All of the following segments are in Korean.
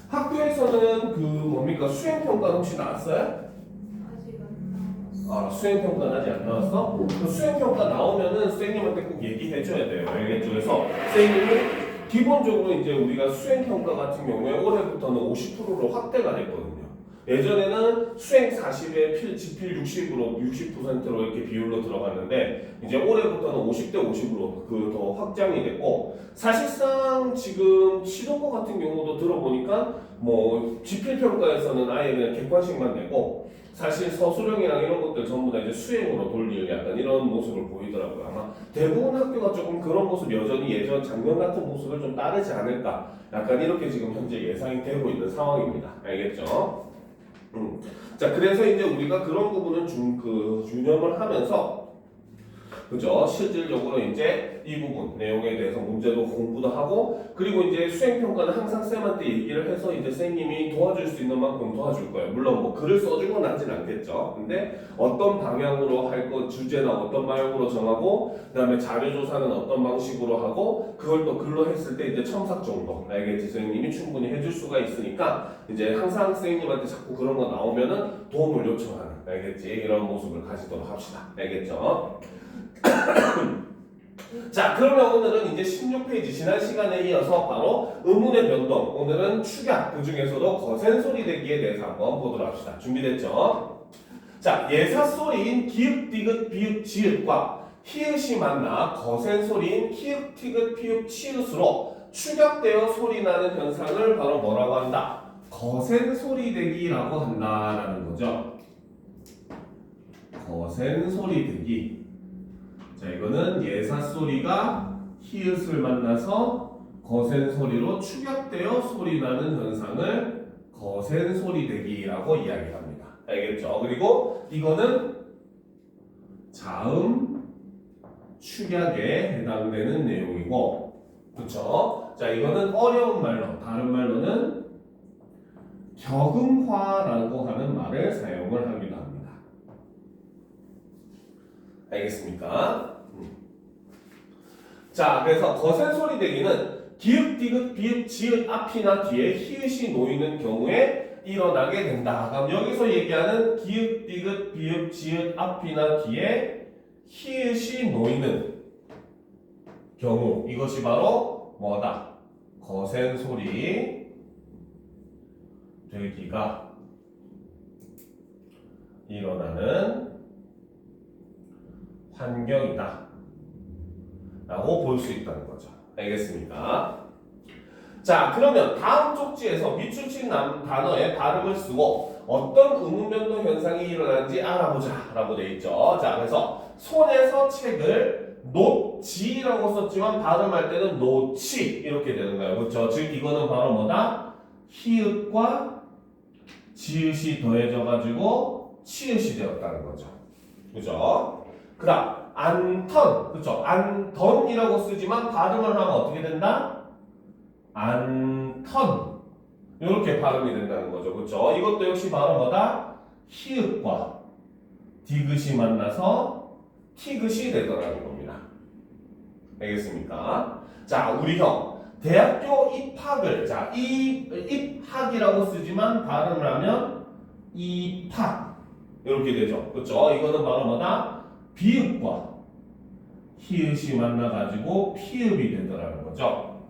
학교에서는 그 뭡니까 수행평가 혹시 나왔어요? 아직 안 나왔어. 수행평가는 아직 안 나왔어? 그 수행평가 나오면은 선생님한테 꼭 얘기해줘야 돼요. 알겠죠? 그래서 선생님이 기본적으로 이제 우리가 수행평가 같은 경우에 올해부터는 50%로 확대가 됐거든요. 예전에는 수행 40에 지필 60으로 60%로 이렇게 비율로 들어갔는데 이제 올해부터는 50대 50으로 그 더 확장이 됐고 사실상 지금 시도부 같은 경우도 들어보니까 뭐 지필평가에서는 아예 그냥 객관식만 내고 사실 서술형이랑 이런 것들 전부 다 이제 수행으로 돌릴 약간 이런 모습을 보이더라고요. 아마 대부분 학교가 조금 그런 모습 여전히 예전 작년 같은 모습을 좀 따르지 않을까 약간 이렇게 지금 현재 예상이 되고 있는 상황입니다. 알겠죠? 자, 그래서 이제 우리가 그런 부분을 유념을 하면서, 그죠? 실질적으로 이제 이 부분 내용에 대해서 문제도 공부도 하고, 그리고 이제 수행평가는 항상 쌤한테 얘기를 해서 이제 쌤님이 도와줄 수 있는 만큼 도와줄 거예요. 물론 뭐 글을 써주거나 하진 않겠죠. 근데 어떤 방향으로 할 것, 주제나 어떤 방향으로 정하고, 그 다음에 자료조사는 어떤 방식으로 하고, 그걸 또 글로 했을 때 이제 첨삭 정도, 알겠지? 선생님이 충분히 해줄 수가 있으니까, 이제 항상 선생님한테 자꾸 그런 거 나오면은 도움을 요청하는, 알겠지? 이런 모습을 가지도록 합시다. 알겠죠? 자, 그러면 오늘은 이제 16페이지 지난 시간에 이어서 바로 의문의 변동, 오늘은 축약, 그 중에서도 거센 소리 내기에 대해서 한번 보도록 합시다. 준비됐죠? 자, 예사소리인 기읍, 디귿, 비읍, 지읒과 히읗이 만나 거센 소리인 키읔, 티귿, 피읍, 치읓으로 축약되어 소리 나는 현상을 바로 뭐라고 한다? 거센 소리 내기라고 한다라는 거죠. 거센 소리 내기. 자, 이거는 예사 소리가 히읗을 만나서 거센 소리로 축약되어 소리 나는 현상을 거센 소리 내기라고 이야기합니다. 알겠죠? 그리고 이거는 자음 축약에 해당되는 내용이고, 그렇죠? 자, 이거는 어려운 말로, 다른 말로는 격음화라고 하는 말을 사용을 하기도 합니다. 알겠습니까? 자, 그래서 거센 소리 내기는 기읍, 디귿, 비읍, 지읒 앞이나 뒤에 히읗이 놓이는 경우에 일어나게 된다. 그럼 여기서 얘기하는 기읍, 디귿, 비읍, 지읒 앞이나 뒤에 히읗이 놓이는 경우, 이것이 바로 뭐다? 거센 소리 되기가 일어나는 환경이다 라고 볼 수 있다는 거죠. 알겠습니까? 자, 그러면 다음 쪽지에서 밑줄친 단어의 발음을 쓰고 어떤 의문변동 현상이 일어나는지 알아보자 라고 되어 있죠. 자, 그래서 손에서 책을 놓지라고 썼지만 발음할 때는 놓치 이렇게 되는 거예요. 그렇죠? 즉 이거는 바로 뭐다? 히읗과 지읒이 더해져 가지고 치읓이 되었다는 거죠. 그죠? 그 다음 안턴, 그쵸? 안턴이라고 쓰지만 발음을 하면 어떻게 된다? 안턴 이렇게 발음이 된다는 거죠. 그쵸? 이것도 역시 바로 뭐다? 히읗과 디귿이 만나서 티귿이 되더라는 겁니다. 알겠습니까? 자, 우리 형 대학교 입학을, 자, 입학이라고 쓰지만 발음을 하면 입학 이렇게 되죠. 그쵸? 이거는 바로 뭐다? 비읍과 히읗이 만나가지고 피읍이 되더라는 거죠.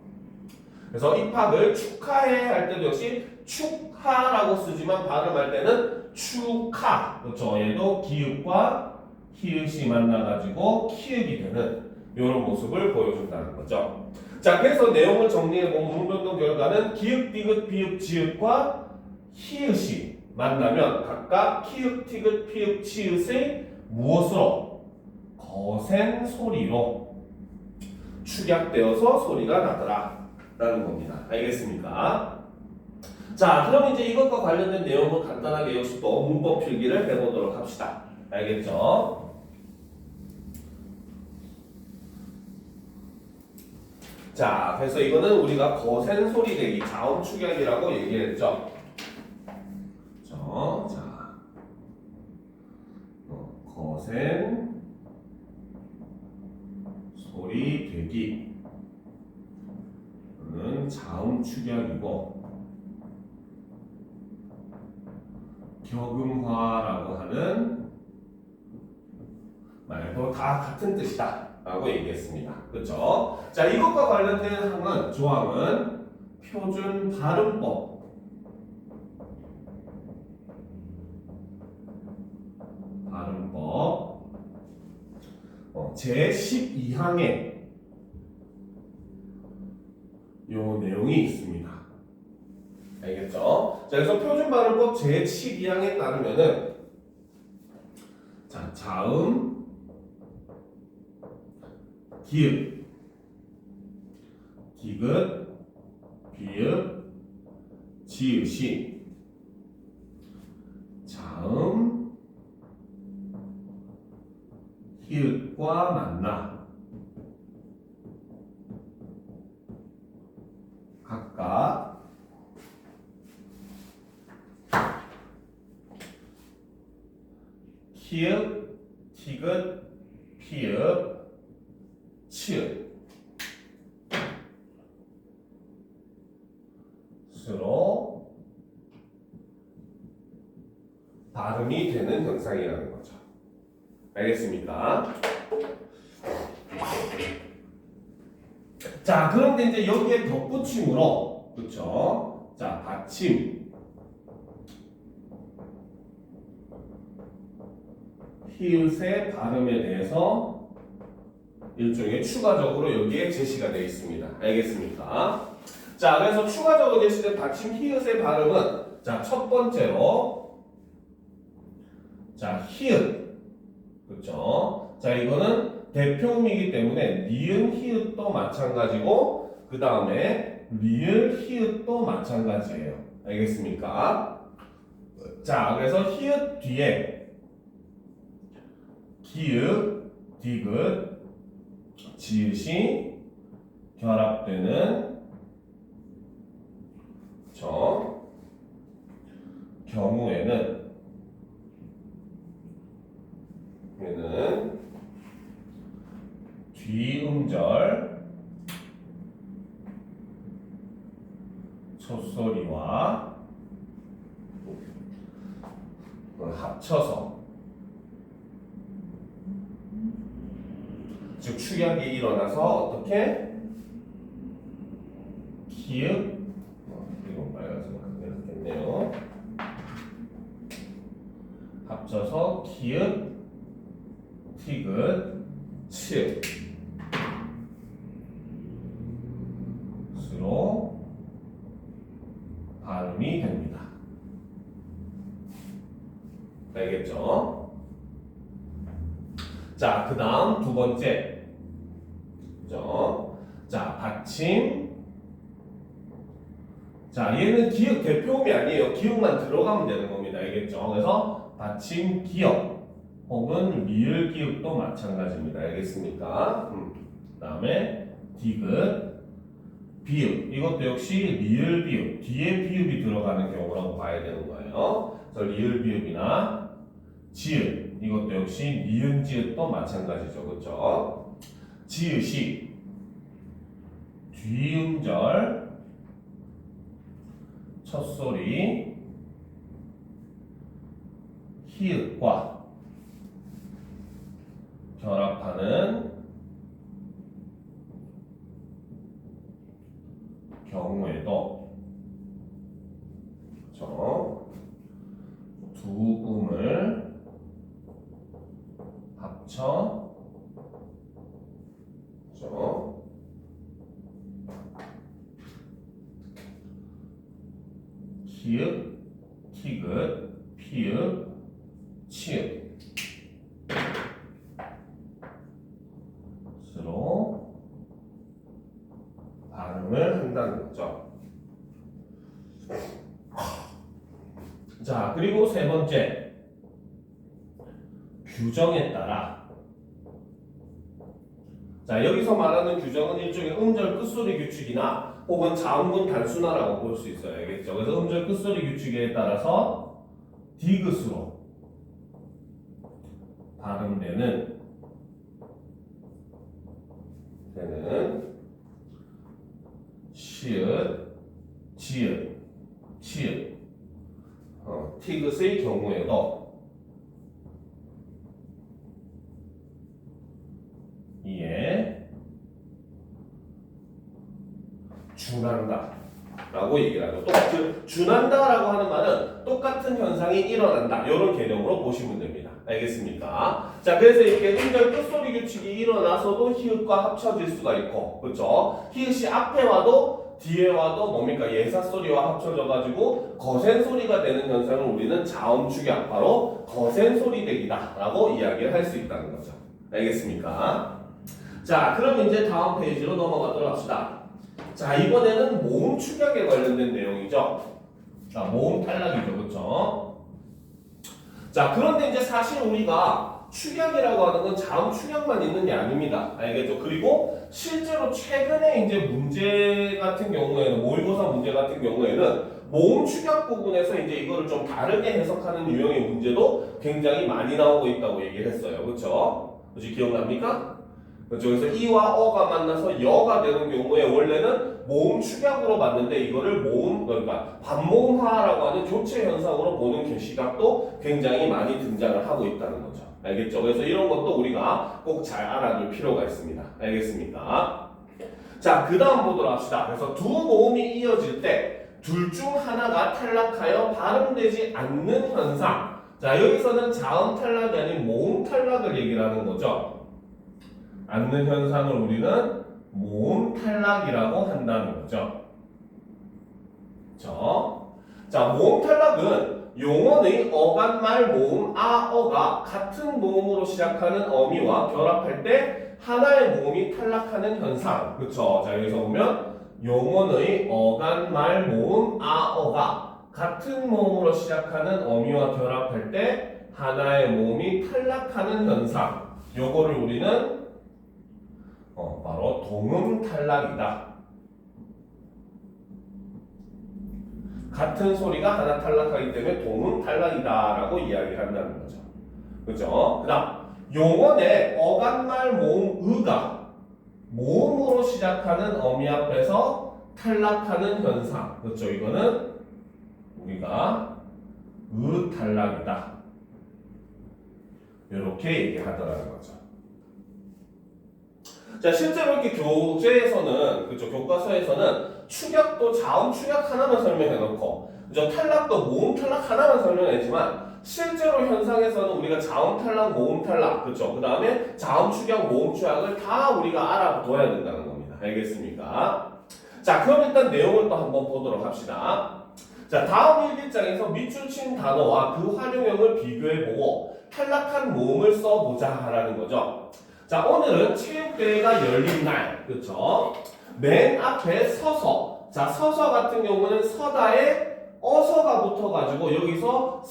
그래서 입학을 축하해 할 때도 역시 축하라고 쓰지만 발음할 때는 축하. 그렇죠? 얘도 기읍과 히읗이 만나가지고 키읔이 되는 이런 모습을 보여준다는 거죠. 자, 그래서 내용을 정리해보면 문변동 결과는 기읍, 디귿, 비읍, 지읒과 히읗이 만나면 각각 키읔, 티귿, 피읍, 치읓의 무엇으로? 거센 소리로 축약되어서 소리가 나더라 라는 겁니다. 알겠습니까? 자, 그럼 이제 이것과 관련된 내용을 간단하게 역시 또 문법 필기를 해보도록 합시다. 알겠죠? 자, 그래서 이거는 우리가 거센 소리 내기 자음 축약이라고 얘기했죠. 자, 거센 소리 되기는 자음 축약이고, 격음화라고 하는 말도 다 같은 뜻이다 라고 얘기했습니다. 그렇죠? 자, 이것과 관련된 항은 조항은 표준 발음법 제12항에 요 내용이 있습니다. 알겠죠? 자, 그래서 표준 발음법 제12항에 따르면은 자, 자음, 기읍, 디귿, 비읍, 지읒이 자음, 히읗과 만나 각각 히읗, 티귿, 피읍, 치읓 스로 발음이 되는 현상이라는 거죠. 알겠습니까? 자, 그런데 이제 여기에 덧붙임으로, 그렇죠? 자, 받침, 히읗의 발음에 대해서 일종의 추가적으로 여기에 제시가 되어 있습니다. 알겠습니까? 자, 그래서 추가적으로 제시된 받침 히읗의 발음은 자, 첫 번째로 자, 히읗, 그렇죠? 자, 이거는 대표음이기 때문에 니은 히읗도 마찬가지고 그 다음에 리을 히읗도 마찬가지예요. 알겠습니까? 자, 그래서 히읗 뒤에 기읍, 디귿, 지읒이 결합되는 경우에는 뒤음절 첫소리와 합쳐서 즉 축약이 일어나서 어떻게 기읍 이거 빨간색 바뀌었겠네요. 합쳐서 기읍, 티귿, 치읓 스로 발음이 됩니다. 알겠죠? 자, 그 다음 두 번째. 그죠? 자, 받침. 자, 얘는 기역 대표음이 아니에요. 기역만 들어가면 되는 겁니다. 알겠죠? 그래서 받침 기역 혹은 리을 기역도 마찬가지입니다. 알겠습니까? 그 다음에 디귿, 비읍. 이것도 역시 리을 비읍. 뒤에 비읍이 들어가는 경우라고 봐야 되는 거예요. 그래서 리을 비읍이나 지읒. 이것도 역시 니은 지읒도 마찬가지죠. 그렇죠? 지읒이 뒤음절 첫소리 히읗과 결합하는 경우에도 그렇죠? 두 음을 합쳐 그렇죠? 기읍, 티귿, 피읍, 치읓 스로 발음을 한다는 거죠. 자, 그리고 세 번째 규정에 따라 자, 여기서 말하는 규정은 일종의 음절 끝소리 규칙이나 혹은 자음분 단순화라고 볼 수 있어요. 알겠죠? 그래서 음절 끝소리 규칙에 따라서 디귿으로 발음되는 시읒, 지읒, 치읒 티귿의 경우에도 이에 준한다 라고 얘기를 하죠. 또 준한다라고 하는 말은 똑같은 현상이 일어난다 이런 개념으로 보시면 됩니다. 알겠습니까? 자, 그래서 이렇게 음절 끝소리 규칙이 일어나서도 히읗과 합쳐질 수가 있고, 그렇죠? 히읗이 앞에 와도 뒤에 와도 뭡니까? 예사 소리와 합쳐져 가지고 거센 소리가 되는 현상을 우리는 자음 축약, 바로 거센 소리 대기다라고 이야기를 할 수 있다는 거죠. 알겠습니까? 자, 그럼 이제 다음 페이지로 넘어가도록 합시다. 자, 이번에는 모음 축약에 관련된 내용이죠. 자, 모음 탈락이죠, 그렇죠? 자, 그런데 이제 사실 우리가 축약이라고 하는 건 자음 축약만 있는 게 아닙니다. 알겠죠? 그리고 실제로 최근에 이제 문제 같은 경우에는, 모의고사 문제 같은 경우에는 모음 축약 부분에서 이제 이거를 좀 다르게 해석하는 유형의 문제도 굉장히 많이 나오고 있다고 얘기를 했어요. 그렇죠? 혹시 기억납니까? 그렇죠. 그래서 이와 어가 만나서 여가 되는 경우에 원래는 모음 축약으로 봤는데 이거를 모음, 그러니까 반모음화라고 하는 교체 현상으로 보는 시각도 굉장히 많이 등장을 하고 있다는 거죠. 알겠죠? 그래서 이런 것도 우리가 꼭 잘 알아둘 필요가 있습니다. 알겠습니까? 자, 그 다음 보도록 합시다. 그래서 두 모음이 이어질 때 둘 중 하나가 탈락하여 발음되지 않는 현상. 자, 여기서는 자음 탈락이 아닌 모음 탈락을 얘기를 하는 거죠. 않는 현상을 우리는 모음 탈락이라고 한다는 거죠. 그렇죠? 자, 모음 탈락은 용언의 어간말 모음 아어가 같은 모음으로 시작하는 어미와 결합할 때 하나의 모음이 탈락하는 현상. 그렇죠? 자, 여기서 보면 용언의 어간말 모음 아어가 같은 모음으로 시작하는 어미와 결합할 때 하나의 모음이 탈락하는 현상. 요거를 우리는 바로 동음 탈락이다. 같은 소리가 하나 탈락하기 때문에 동음 탈락이다라고 이야기한다는 거죠. 그렇죠? 그다음 용언의 어간말 모음 의가 모음으로 시작하는 어미 앞에서 탈락하는 현상. 그렇죠? 이거는 우리가 의 탈락이다. 이렇게 얘기하더라는 거죠. 자, 실제로 이렇게 교재에서는, 그죠, 교과서에서는 축약도 자음 축약 하나만 설명해 놓고, 그죠, 탈락도 모음 탈락 하나만 설명했지만, 실제로 현상에서는 우리가 자음 탈락, 모음 탈락, 그죠, 그 다음에 자음 축약, 모음 축약을 다 우리가 알아둬야 된다는 겁니다. 알겠습니까? 자, 그럼 일단 내용을 또 한번 보도록 합시다. 자, 다음 일기장에서 밑줄 친 단어와 그 활용형을 비교해보고 탈락한 모음을 써보자라는 거죠. 자, 오늘은 체육대회가 열린 날, 그쵸? 맨 앞에 서서, 자, 서서 같은 경우는 서다에 어서가 붙어가지고 여기서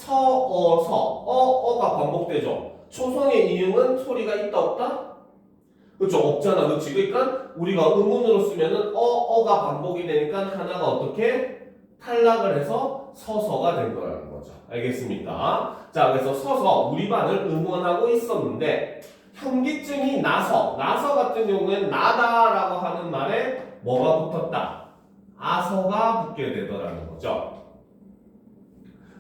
어가 반복되죠. 초성의 이응은 소리가 있다 없다? 그쵸? 없잖아, 그치? 그러니까 우리가 의문으로 쓰면은 어가 반복이 되니까 하나가 어떻게? 탈락을 해서 서서가 된 거라는 거죠. 알겠습니까? 자, 그래서 서서 우리 반을 응원하고 있었는데 현기증이 나서 같은 경우에는 나다라고 하는 말에 뭐가 붙었다? 아서가 붙게 되더라는 거죠.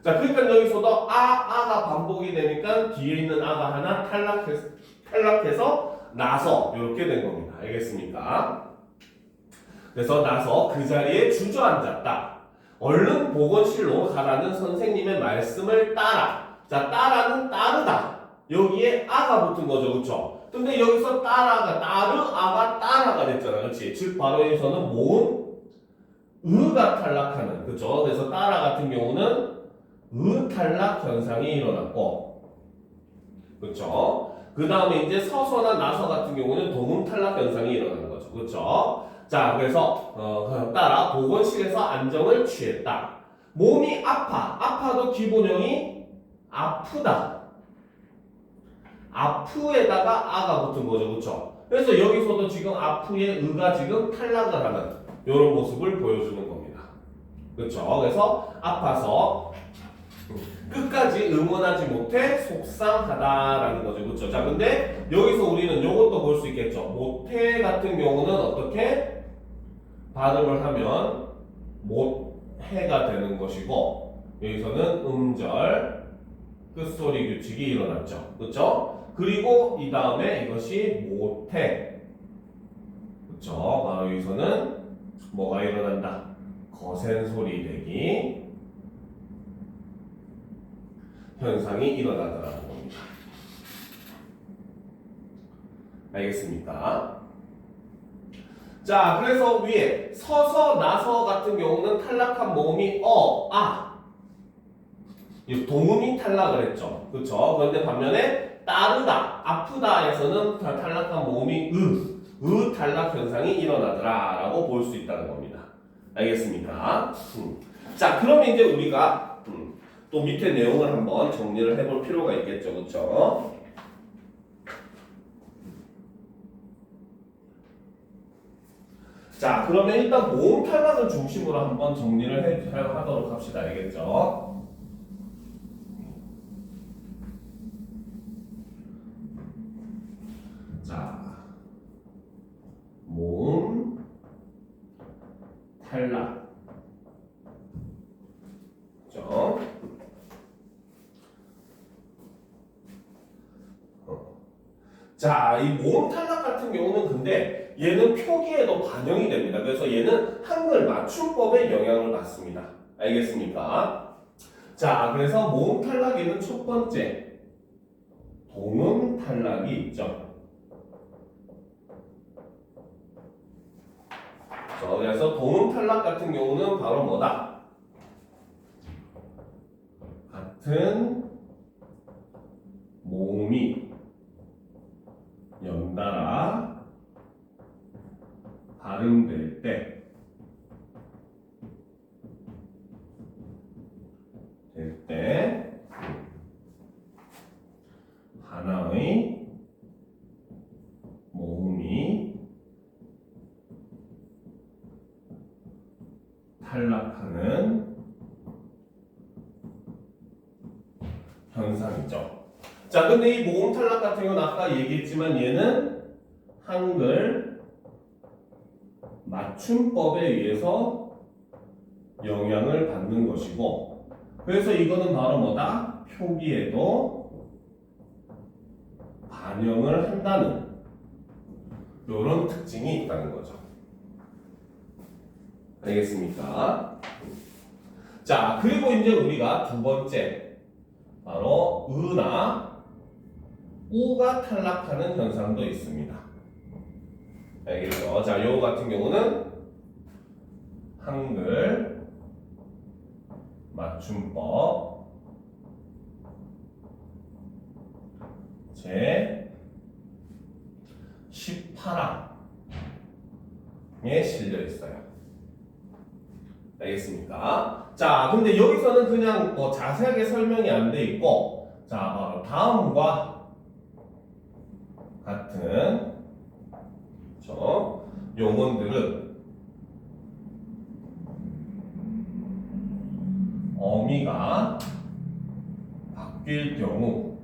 자, 그러니까 여기서도 아가 반복이 되니까 뒤에 있는 아가 하나 탈락해서 나서 이렇게 된 겁니다. 알겠습니까? 그래서 나서 그 자리에 주저앉았다. 얼른 보건실로 가라는 선생님의 말씀을 따라. 자, 따라는 따르다. 여기에 아가 붙은 거죠, 그렇죠? 근데 여기서 아가 따라가 됐잖아, 그렇지? 즉 바로 여기서는 모음 의가 탈락하는, 그렇죠? 그래서 따라 같은 경우는 의 탈락 현상이 일어났고, 그렇죠? 그 다음에 이제 서서나 나서 같은 경우는 동음 탈락 현상이 일어나는 거죠, 그렇죠? 자, 그래서 따라 보건실에서 안정을 취했다. 몸이 아파도 기본형이 아프다. 아프에다가 아가 붙은 거죠, 그렇죠? 그래서 여기서도 지금 아프의 의가 지금 탈락을 하는 이런 모습을 보여주는 겁니다. 그렇죠? 그래서 아파서 끝까지 응원하지 못해 속상하다라는 거죠, 그렇죠? 자, 근데 여기서 우리는 이것도 볼 수 있겠죠. 못해 같은 경우는 어떻게 발음을 하면 못해가 되는 것이고, 여기서는 음절 끝소리 규칙이 일어났죠. 그렇죠? 그리고 이 다음에 이것이 못해. 그렇죠? 바로 여기서는 뭐가 일어난다? 거센 소리 내기 현상이 일어나더라는 겁니다. 알겠습니까? 자, 그래서 위에 서서 나서 같은 경우는 탈락한 모음이 이 도움이 탈락을 했죠. 그렇죠? 그런데 반면에 따르다, 아프다에서는 탈락한 모음이 탈락 현상이 일어나더라라고 볼 수 있다는 겁니다. 알겠습니까? 자, 그러면 이제 우리가 또 밑에 내용을 한번 정리를 해볼 필요가 있겠죠. 그렇죠? 자, 그러면 일단 모음 탈락을 중심으로 한번 정리를 하도록 합시다. 알겠죠? 자, 모음 탈락. 그죠? 자, 이 모음 탈락 같은 경우는 근데 얘는 표기에도 반영이 됩니다. 그래서 얘는 한글 맞춤법에 영향을 받습니다. 알겠습니까? 자, 그래서 모음 탈락에는 첫 번째 동음 탈락이 있죠. 그래서 동음 탈락 같은 경우는 바로 뭐다? 같은 모음이 연달아 발음될 때 하나의 모음이 탈락하는 현상이죠. 자, 근데 이 모음 탈락 같은 경우는 아까 얘기했지만 얘는 한글 맞춤법에 의해서 영향을 받는 것이고, 그래서 이거는 바로 뭐다? 표기에도 반영을 한다는 이런 특징이 있다는 거죠. 알겠습니까? 자, 그리고 이제 우리가 두 번째 바로 으나 우가 탈락하는 현상도 있습니다. 알겠죠? 자, 요 같은 경우는 한글 맞춤법 제 18항에 실려 있어요. 알겠습니까? 자, 근데 여기서는 그냥 뭐 자세하게 설명이 안 돼 있고, 자, 바로 다음과 같은 용언들은 어미가 바뀔 경우,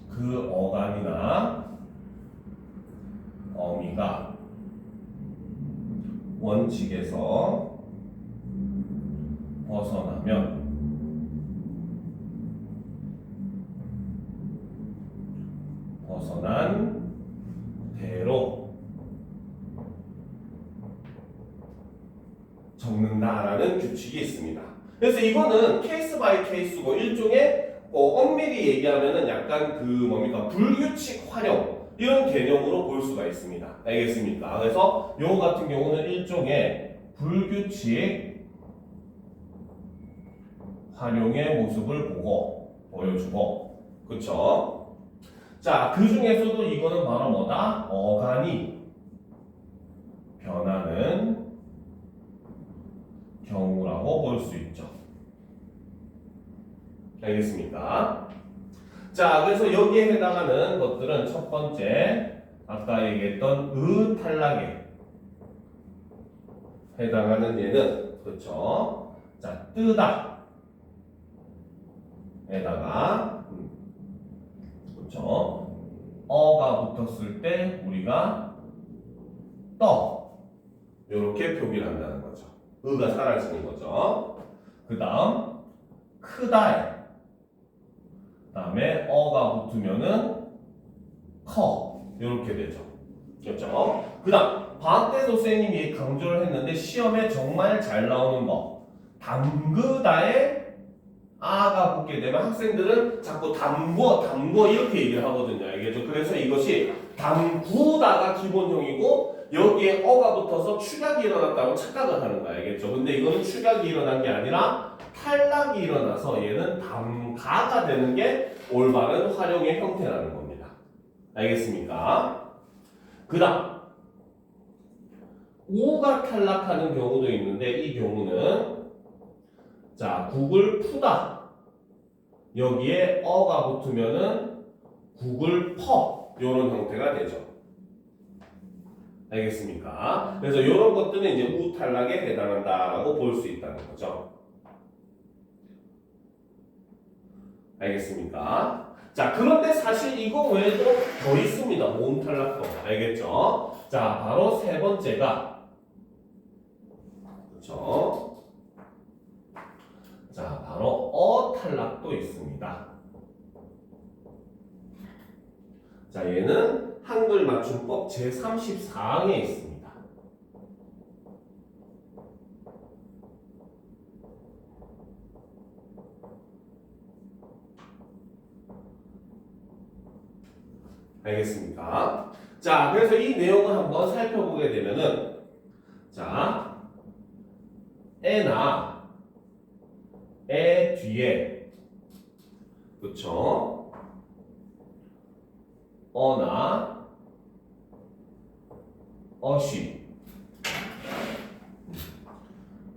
그 어간이나 어미가 원칙에서 벗어나면 벗어난 대로 적는다라는 규칙이 있습니다. 그래서 이거는 케이스 바이 케이스고 일종의 엄밀히 얘기하면은 약간 그 뭡니까 불규칙 활용 이런 개념으로 볼 수가 있습니다. 알겠습니까? 그래서 요 같은 경우는 일종의 불규칙 활용의 모습을 보여주고, 그쵸? 자, 그 중에서도 이거는 바로 뭐다? 어간이 변하는 경우라고 볼 수 있죠. 알겠습니까? 자, 그래서 여기에 해당하는 것들은 첫 번째, 아까 얘기했던 탈락에 해당하는 얘는, 그렇죠? 자, 뜨다 에다가, 그렇죠? 어가 붙었을 때 우리가 떠. 이렇게 표기를 한다는 거죠. 의가 사라지는 거죠. 그 다음 크다에 그 다음에 어가 붙으면은 커. 이렇게 되죠. 그렇죠? 그 다음 방학 때도 선생님이 강조를 했는데 시험에 정말 잘 나오는 거 담그다에 아가 붙게 되면 학생들은 자꾸 담궈 이렇게 얘기를 하거든요. 알겠죠? 그래서 이것이 담구다가 기본형이고 여기에 어가 붙어서 축약이 일어났다고 착각을 하는 거야. 알겠죠? 근데 이거는 축약이 일어난 게 아니라 탈락이 일어나서 얘는 담가가 되는 게 올바른 활용의 형태라는 겁니다. 알겠습니까? 그 다음 오가 탈락하는 경우도 있는데 이 경우는 자, 국을 푸다. 여기에 어가 붙으면은 국을 퍼. 요런 형태가 되죠. 알겠습니까? 그래서 이런 것들은 이제 우탈락에 해당한다라고 볼 수 있다는 거죠. 알겠습니까? 자, 그런데 사실 이거 외에도 더 있습니다. 모음탈락도. 알겠죠? 자, 바로 세 번째가 그렇죠? 자, 바로 어탈락도 있습니다. 자, 얘는 한글 맞춤법 제34항에 있습니다. 알겠습니까? 자, 그래서 이 내용을 한번 살펴보게 되면은 자, 에나 에 뒤에 그쵸? 어나 어시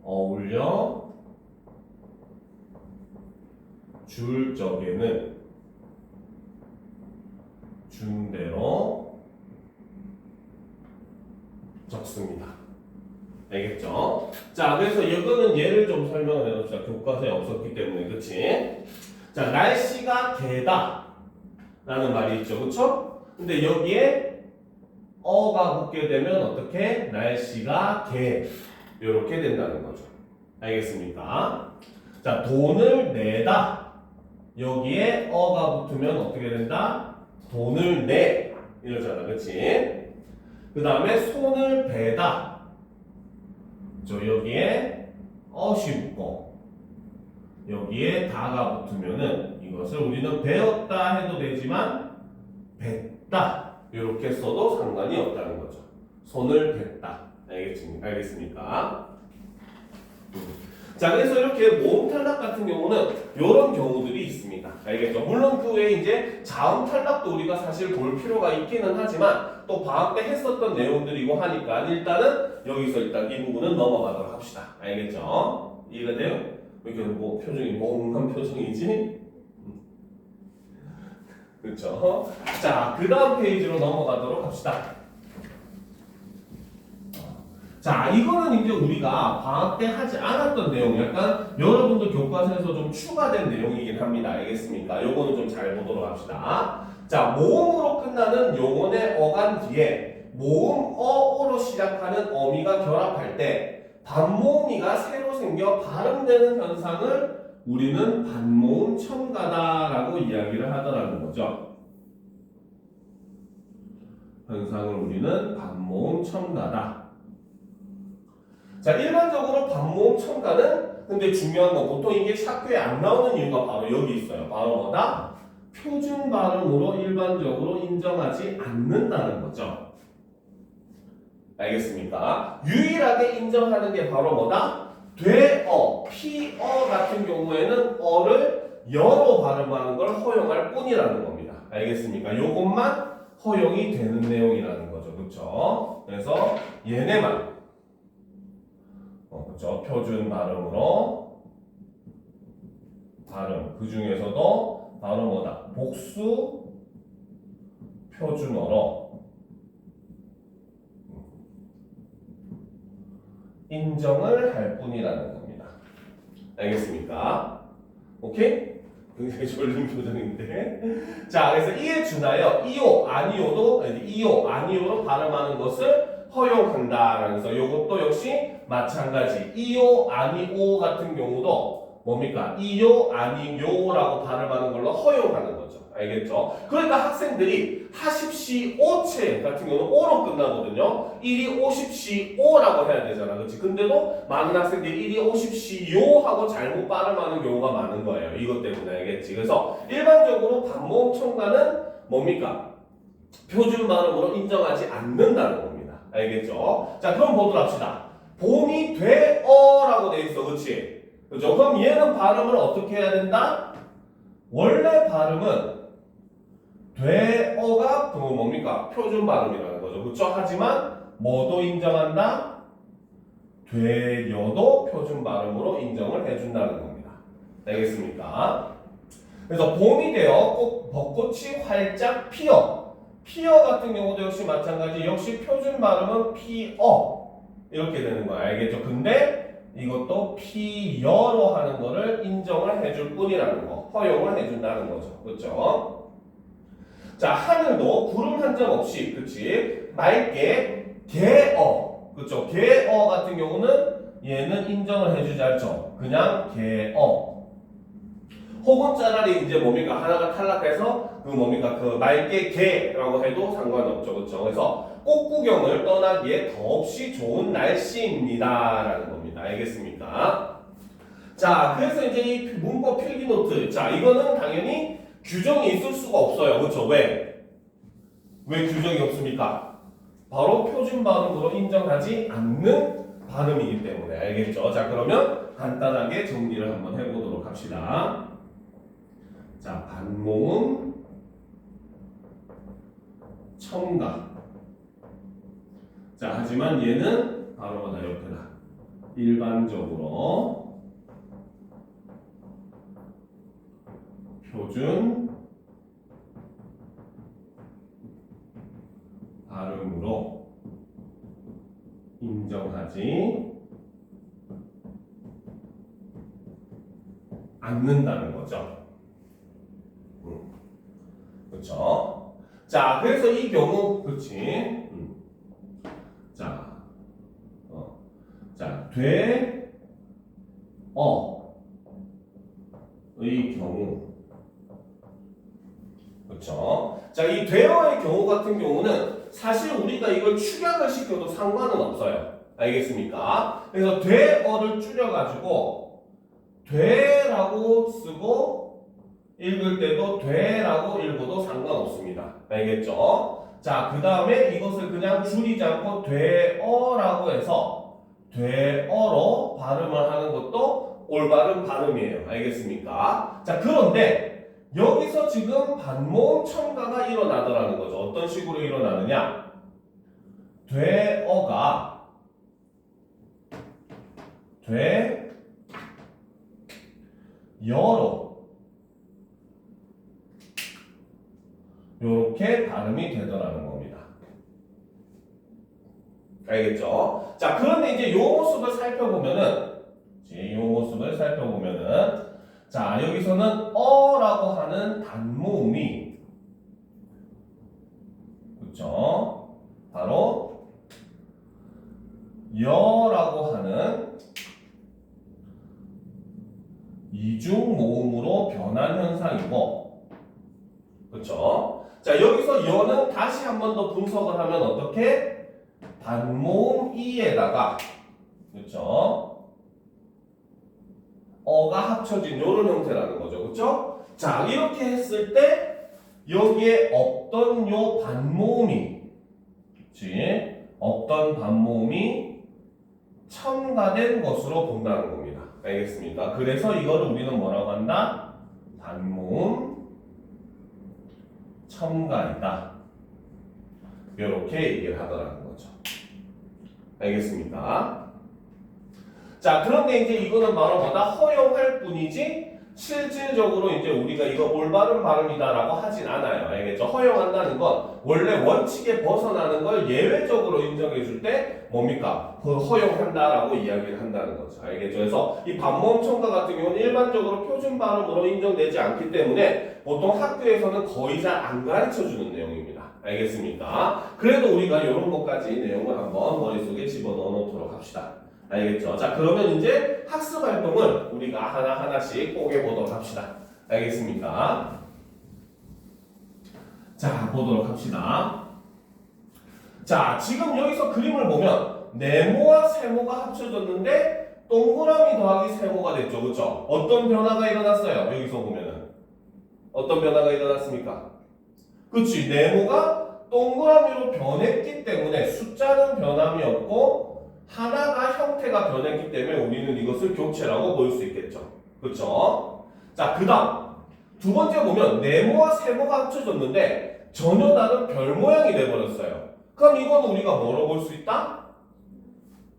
어울려 줄 적에는 준 대로 적습니다. 알겠죠? 자, 그래서 이거는 예를 좀 설명을 해봅시다. 교과서에 없었기 때문에, 그치? 자, 날씨가 개다 라는 말이 있죠, 그쵸? 근데 여기에 어가 붙게 되면 어떻게? 날씨가 개 이렇게 된다는 거죠. 알겠습니까? 자, 돈을 내다 여기에 어가 붙으면 어떻게 된다? 돈을 내 이러잖아, 그치? 그 다음에 손을 베다 여기에 어시 붙고 여기에 다가 붙으면은 이것을 우리는 배웠다 해도 되지만 뱉다 이렇게 써도 상관이 없다는 거죠. 손을 뱉다. 알겠습니까? 자, 그래서 이렇게 모음 탈락 같은 경우는 이런 경우들이 있습니다. 알겠죠? 물론 그 외에 이제 자음 탈락도 우리가 사실 볼 필요가 있기는 하지만 또 방학 때 했었던 내용들이고 하니까 일단은 여기서 일단 이 부분은 넘어가도록 합시다. 알겠죠? 이해가 돼요? 왜 이렇게 뭐 표정이 멍한 표정이지? 그렇죠? 자, 그 다음 페이지로 넘어가도록 합시다. 자, 이거는 이제 우리가 방학 때 하지 않았던 내용, 약간 여러분들 교과서에서 좀 추가된 내용이긴 합니다. 알겠습니까? 요거는 좀 잘 보도록 합시다. 자, 모음으로 끝나는 용언의 어간 뒤에 모음 어로 시작하는 어미가 결합할 때 반모음이가 새로 생겨 발음되는 현상을 우리는 반모음 첨가다라고 이야기를 하더라는 거죠. 현상을 우리는 반모음 첨가다. 자, 일반적으로 반모음 첨가는 근데 중요한 건 보통 이게 샤크에 안 나오는 이유가 바로 여기 있어요. 바로 뭐다? 표준 발음으로 일반적으로 인정하지 않는다는 거죠. 알겠습니까? 유일하게 인정하는 게 바로 뭐다? 되어, 피어 같은 경우에는 어를 여로 발음하는 걸 허용할 뿐이라는 겁니다. 알겠습니까? 요것만 허용이 되는 내용이라는 거죠. 그렇죠? 그래서 얘네만 그렇죠? 표준 발음으로 발음 그 중에서도 바로 뭐다? 복수 표준어로 인정을 할 뿐이라는 겁니다. 알겠습니까? 오케이? 굉장히 졸린 표정인데. 자, 그래서 이에 준하여 이오 아니오도 이오 아니오로 발음하는 것을 허용한다라는 서 이것도 역시 마찬가지. 이오 아니오 같은 경우도 뭡니까? 이오 아니요라고 발음하는 걸로 허용하는 거죠. 알겠죠? 그러니까 학생들이 하십시오체 같은 경우는 오로 끝나거든요. 이리 오십시오라고 해야 되잖아. 그렇지? 근데도 많은 학생들이 이리 오십시오 하고 잘못 발음하는 경우가 많은 거예요. 이것 때문에. 알겠지? 그래서 일반적으로 반모음 첨가는 뭡니까? 표준 발음으로 인정하지 않는다는 겁니다. 알겠죠? 자, 그럼 보도록 합시다. 봄이 되어라고 돼 있어. 그렇지? 그죠? 그럼 얘는 발음을 어떻게 해야 된다? 원래 발음은 되어가 뭡니까? 표준 발음이라는 거죠. 그렇죠? 하지만 뭐도 인정한다? 되여도 표준 발음으로 인정을 해준다는 겁니다. 알겠습니까? 그래서 봄이 되어 벚꽃이 활짝 피어. 피어 같은 경우도 역시 마찬가지. 역시 표준 발음은 피어. 이렇게 되는 거야. 알겠죠? 근데 이것도 피여로 하는 거를 인정을 해줄 뿐이라는 거. 허용을 해준다는 거죠. 그렇죠? 자, 하늘도 구름 한 점 없이, 그치? 맑게 개어. 그쵸? 개어 같은 경우는 얘는 인정을 해주지 않죠. 그냥 개어. 혹은 차라리 이제 뭡니까? 하나가 탈락해서 그 뭡니까? 그 맑게 개라고 해도 상관없죠. 그쵸? 그래서 꽃 구경을 떠나기에 더없이 좋은 날씨입니다. 라는 겁니다. 알겠습니까? 자, 그래서 이제 이 문법 필기 노트. 자, 이거는 당연히 규정이 있을 수가 없어요. 그렇죠? 왜? 왜 규정이 없습니까? 바로 표준 발음으로 인정하지 않는 발음이기 때문에. 알겠죠? 자, 그러면 간단하게 정리를 한번 해보도록 합시다. 자, 반모음 첨가. 자, 하지만 얘는 바로 하나 옆에다 일반적으로 표준 발음으로 인정하지 않는다는 거죠. 그렇죠? 자, 그래서 이 경우, 그렇지? 자, 자, 의 경우. 그렇죠? 자, 이 되어의 경우 같은 경우는 사실 우리가 이걸 축약을 시켜도 상관은 없어요. 알겠습니까? 그래서 되어를 줄여가지고 되라고 쓰고 읽을 때도 되라고 읽어도 상관없습니다. 알겠죠? 자, 그 다음에 이것을 그냥 줄이지 않고 되어라고 해서 되어로 발음을 하는 것도 올바른 발음이에요. 알겠습니까? 자, 그런데 여기서 지금 반모음 첨가가 일어나더라는 거죠. 어떤 식으로 일어나느냐? 되어가 되여로 이렇게 발음이 되더라는 겁니다. 알겠죠? 자, 그런데 이제 이 모습을 살펴보면은 자, 여기서는 어라고 하는 단모음이 그렇죠? 바로 여라고 하는 이중 모음으로 변한 현상이고 그렇죠? 자, 여기서 여는 다시 한 번 더 분석을 하면 어떻게? 단모음 이에다가 그렇죠? 어가 합쳐진 이런 형태라는 거죠. 그렇죠? 자, 이렇게 했을 때 여기에 없던 요 반모음이 그렇지? 없던 반모음이 첨가된 것으로 본다는 겁니다. 알겠습니까? 그래서 이거를 우리는 뭐라고 한다? 반모음 첨가이다. 이렇게 얘기를 하더라는 거죠. 알겠습니까? 자, 그런데 이제 이거는 바로 뭐다? 허용할 뿐이지 실질적으로 이제 우리가 이거 올바른 발음이다라고 하진 않아요. 알겠죠? 허용한다는 건 원래 원칙에 벗어나는 걸 예외적으로 인정해 줄 때 뭡니까? 그 허용한다라고 이야기를 한다는 거죠. 알겠죠? 그래서 이 반모음 첨가 같은 경우는 일반적으로 표준 발음으로 인정되지 않기 때문에 보통 학교에서는 거의 잘 안 가르쳐 주는 내용입니다. 알겠습니까? 그래도 우리가 이런 것까지 내용을 한번 머릿속에 집어넣어 놓도록 합시다. 알겠죠? 자, 그러면 이제 학습 활동을 우리가 하나하나씩 꼭 해보도록 합시다. 알겠습니까? 자, 보도록 합시다. 자, 지금 여기서 그림을 보면 네모와 세모가 합쳐졌는데 동그라미 더하기 세모가 됐죠. 그렇죠? 어떤 변화가 일어났어요? 여기서 보면은 어떤 변화가 일어났습니까? 그렇지. 네모가 동그라미로 변했기 때문에 숫자는 변함이 없고 하나가 형태가 변했기 때문에 우리는 이것을 교체라고 볼 수 있겠죠. 그렇죠? 자, 그 다음 두 번째 보면 네모와 세모가 합쳐졌는데 전혀 다른 별 모양이 돼버렸어요. 그럼 이건 우리가 뭐로 볼 수 있다?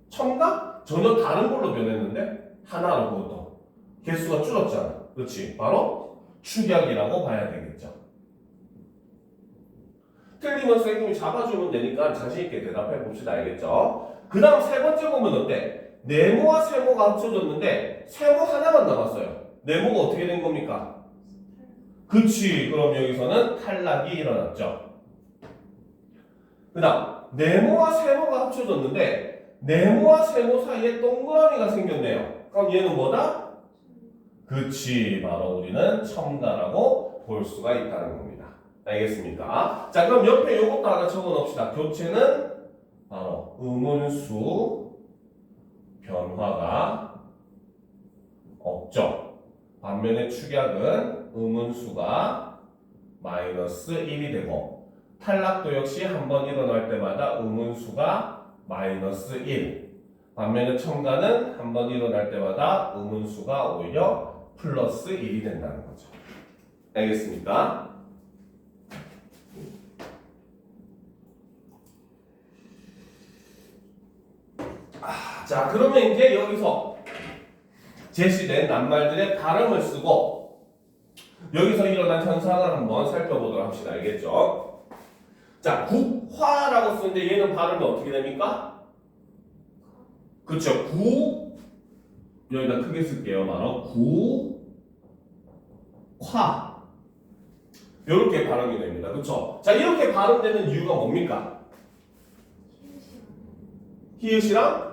첨가? 전혀 다른 걸로 변했는데 하나로 그것도 개수가 줄었잖아. 그렇지? 바로 축약이라고 봐야 되겠죠. 틀리면 선생님이 잡아주면 되니까 자신있게 대답해 봅시다. 알겠죠? 그 다음 세 번째 보면 어때? 네모와 세모가 합쳐졌는데 세모 하나만 남았어요. 네모가 어떻게 된 겁니까? 그치. 그럼 여기서는 탈락이 일어났죠. 그 다음 네모와 세모가 합쳐졌는데 네모와 세모 사이에 동그라미가 생겼네요. 그럼 얘는 뭐다? 그치. 바로 우리는 첨가라고 볼 수가 있다는 겁니다. 알겠습니까? 자, 그럼 옆에 요것도 하나 적어 놓읍시다. 교체는 바로 음운수 변화가 없죠. 반면에 축약은 음운수가 마이너스 1이 되고 탈락도 역시 한번 일어날 때마다 음운수가 마이너스 1. 반면에 첨가는 한번 일어날 때마다 음운수가 오히려 플러스 1이 된다는 거죠. 알겠습니까? 자, 그러면 이제 여기서 제시된 낱말들의 발음을 쓰고 여기서 일어난 현상을 한번 살펴보도록 합시다. 알겠죠? 자, 국화라고 쓰는데 얘는 발음이 어떻게 됩니까? 그쵸? 여기다 크게 쓸게요. 바로 국화. 이렇게 발음이 됩니다. 그쵸? 자, 이렇게 발음되는 이유가 뭡니까? 히읗이랑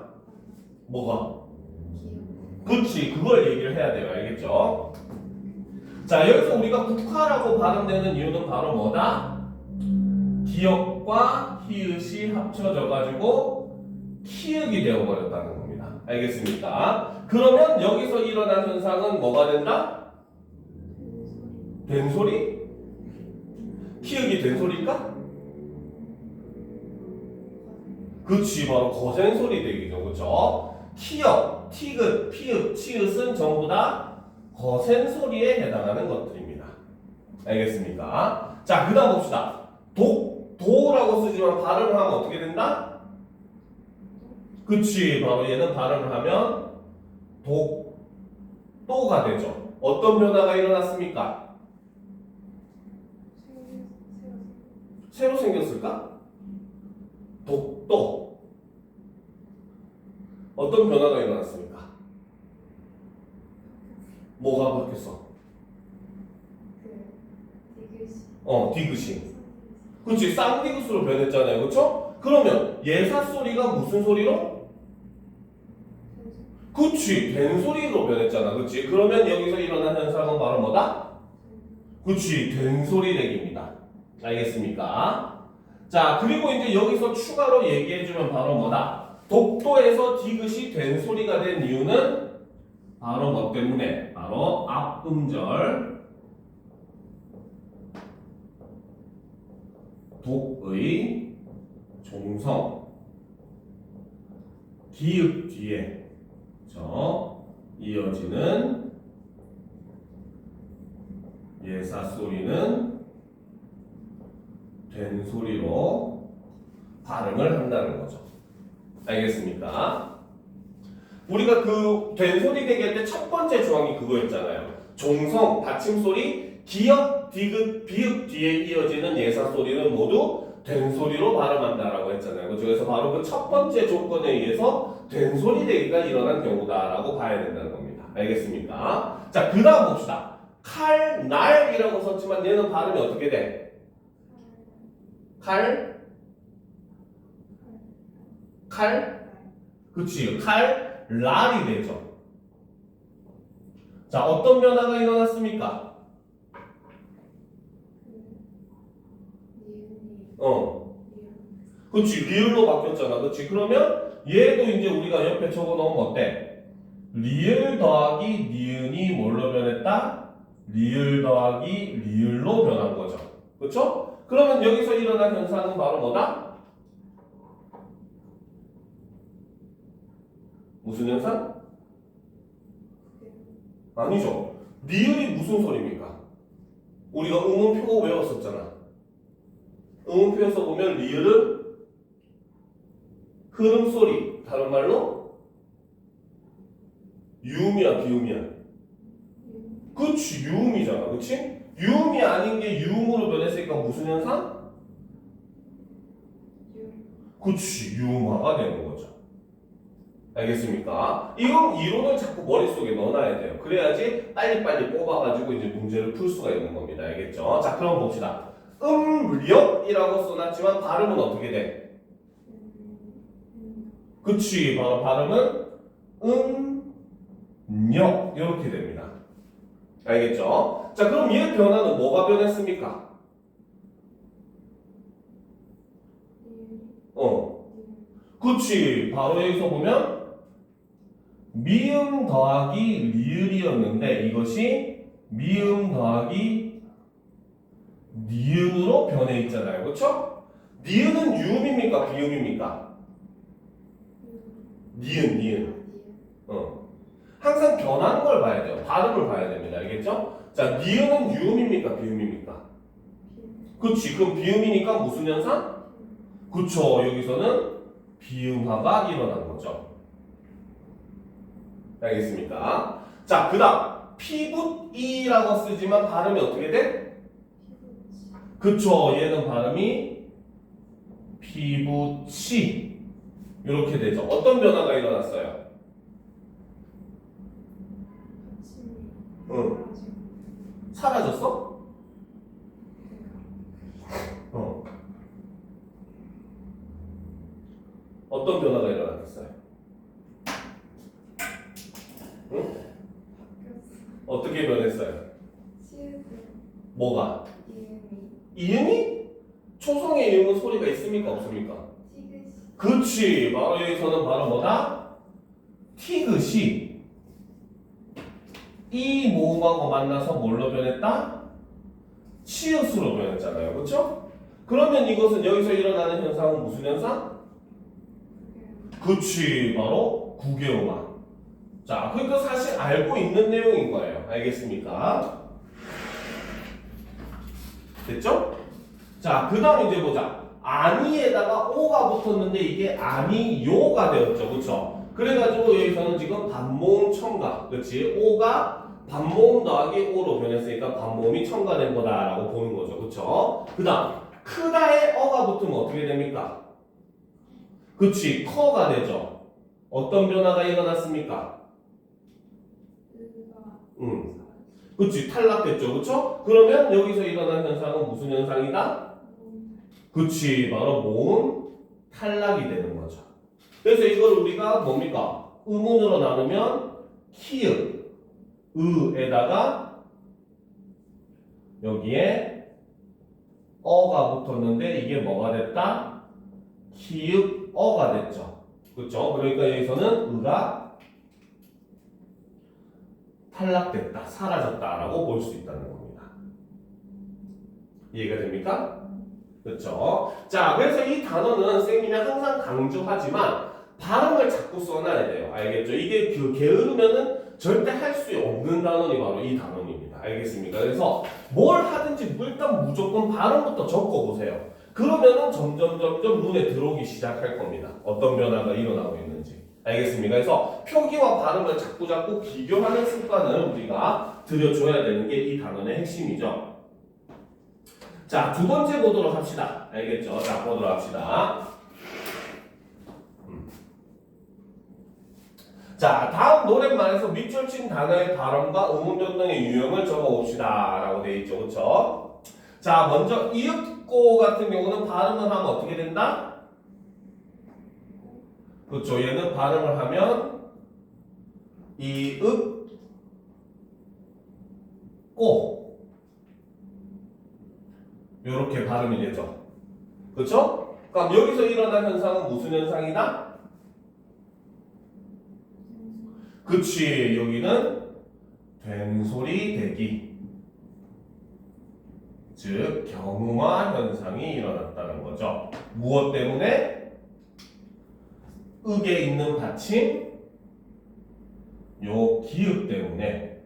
뭐가? 그렇지. 그걸 얘기를 해야 돼요. 알겠죠? 자, 여기서 우리가 국화라고 발음되는 이유는 바로 뭐다? 기역과 히읗이 합쳐져 가지고 키읔이 되어버렸다는 겁니다. 알겠습니까? 그러면 여기서 일어난 현상은 뭐가 된다? 된소리? 키읔이 된소리일까? 그치, 바로 거센소리 되기죠. 그쵸? 키역, 티귿, 피읍, 치읓은 전부 다 거센소리에 해당하는 것들입니다. 알겠습니까? 자, 그 다음 봅시다. 도라고 쓰지만 발음을 하면 어떻게 된다? 그치, 바로 얘는 발음을 하면 또가 되죠. 어떤 변화가 일어났습니까? 새로 생겼을까? 독도. 어떤 변화가 일어났습니까? 뭐가 바뀌었어? 디귿이. 그렇지. 쌍디귿으로 변했잖아요. 그렇죠? 그러면 예사 소리가 무슨 소리로? 그렇지. 된소리로 변했잖아. 그렇지. 그러면 여기서 일어난 현상은 바로 뭐다? 그렇지. 된소리 내기입니다. 알겠습니까? 자, 그리고 이제 여기서 추가로 얘기해주면 바로 뭐다? 독도에서 디귿이 된 소리가 된 이유는 바로 뭐 때문에? 바로 앞음절 독의 종성 기읍 뒤에 이어지는 예사 소리는 된 소리로 발음을 한다는 거죠. 알겠습니까? 우리가 그 된 소리 되게 할 때 첫 번째 조항이 그거였잖아요. 종성, 받침소리, 기역, 디귿, 비읍 뒤에 이어지는 예사 소리는 모두 된 소리로 발음한다라고 했잖아요. 그죠? 그래서 바로 그 첫 번째 조건에 의해서 된 소리 되기가 일어난 경우다라고 봐야 된다는 겁니다. 알겠습니까? 자, 그 다음 봅시다. 칼, 날이라고 썼지만 얘는 발음이 어떻게 돼? 칼? 그치. 칼, 랄이 되죠. 자, 어떤 변화가 일어났습니까? 그치. 리을로 바뀌었잖아. 그치. 그러면 얘도 이제 우리가 옆에 적어 놓으면 어때? 리을 더하기 니은이 뭘로 변했다? 리을 더하기 리을로 변한 거죠. 그쵸? 그러면 여기서 일어난 현상은 바로 뭐다? 무슨 현상? 아니죠. 리을이 무슨 소리입니까? 우리가 음음표 외웠었잖아. 음음표에서 보면 리을은 흐름 소리, 다른 말로 유음이야, 비음이야. 그치, 유음이잖아, 그치? 유음이 아닌 게 유음으로 변했으니까 무슨 현상? 그치, 유음화가 되는 거죠. 알겠습니까? 이건 이론을 자꾸 머릿속에 넣어놔야 돼요. 그래야지 빨리빨리 뽑아가지고 이제 문제를 풀 수가 있는 겁니다. 알겠죠? 자, 그럼 봅시다. 음력이라고 써놨지만 발음은 어떻게 돼? 그치, 바로 발음은 음력 이렇게 됩니다. 알겠죠? 자, 그럼 얘 변화는 뭐가 변했습니까? 그치, 바로 여기서 보면 미음 더하기 리을이었는데 이것이 미음 더하기 니은으로 변해 있잖아요. 그쵸? 니은은 유음입니까? 비음입니까? 니은. 항상 변하는 걸 봐야 돼요. 발음을 봐야 됩니다. 알겠죠? 자, 니은은 유음입니까? 비음입니까? 그치. 그럼 비음이니까 무슨 현상? 그쵸. 여기서는 비음화가 일어난 거죠. 알겠습니까? 자, 그 다음 피붓이라고 쓰지만 발음이 어떻게 돼? 그쵸. 얘는 발음이 피붓이 이렇게 되죠. 어떤 변화가 일어났어요? 사라졌어? 어떤 변화가 일어났어요? 어떻게 변했어요? 뭐가? 이음이? 초성의 이음은 소리가 있습니까? 없습니까? 그치. 바로 여기서는 바로 뭐다? 티귿이 이 모음하고 만나서 뭘로 변했다? 치읓으로 변했잖아요. 그쵸? 그러면 이것은 여기서 일어나는 현상은 무슨 현상? 그치. 바로 구개음화. 자, 그러니까 사실 알고 있는 내용인 거예요. 알겠습니까? 됐죠? 자, 그 다음 이제 보자. 아니에다가 오가 붙었는데 이게 아니요가 되었죠. 그쵸? 그래가지고 여기서는 지금 반모음 첨가. 그치? 오가 반모음 더하기 오로 변했으니까 반모음이 첨가된 거다라고 보는 거죠. 그쵸? 그 다음 크다에 어가 붙으면 어떻게 됩니까? 그치? 커가 되죠. 어떤 변화가 일어났습니까? 그치? 탈락됐죠. 그쵸? 그러면 여기서 일어난 현상은 무슨 현상이다? 그치? 바로 모음 탈락이 되는 거죠. 그래서 이걸 우리가 뭡니까? 음운으로 나누면 키읔, 으에다가 여기에 어가 붙었는데 이게 뭐가 됐다? 키읔, 어가 됐죠. 그쵸? 그러니까 여기서는 으가 탈락됐다, 사라졌다라고 볼 수 있다는 겁니다. 이해가 됩니까? 그렇죠? 자, 그래서 이 단어는 선생님이 항상 강조하지만 발음을 자꾸 써놔야 돼요. 알겠죠? 이게 게으르면은 절대 할 수 없는 단어이 바로 이 단어입니다. 알겠습니까? 그래서 뭘 하든지 일단 무조건 발음부터 적어보세요. 그러면은 점점 눈에 들어오기 시작할 겁니다. 어떤 변화가 일어나고 있는지. 알겠습니까? 그래서 표기와 발음을 자꾸 비교하는 습관을 우리가 들여줘야 되는 게 이 단원의 핵심이죠. 자, 두 번째 보도록 합시다. 알겠죠? 자, 보도록 합시다. 자, 다음 노랫말에서 밑줄 친 단어의 발음과 의문 변동의 유형을 적어봅시다. 라고 되어 있죠. 그쵸? 자, 먼저 이윽고 같은 경우는 발음을 하면 어떻게 된다? 그쵸. 얘는 발음을 하면 이윽고 요렇게 발음이 되죠. 그쵸? 그럼 여기서 일어난 현상은 무슨 현상이다? 그치, 여기는 된소리 대기, 즉 경음화 현상이 일어났다는 거죠. 무엇 때문에? 윽에 있는 받침, 요 기읍 때문에.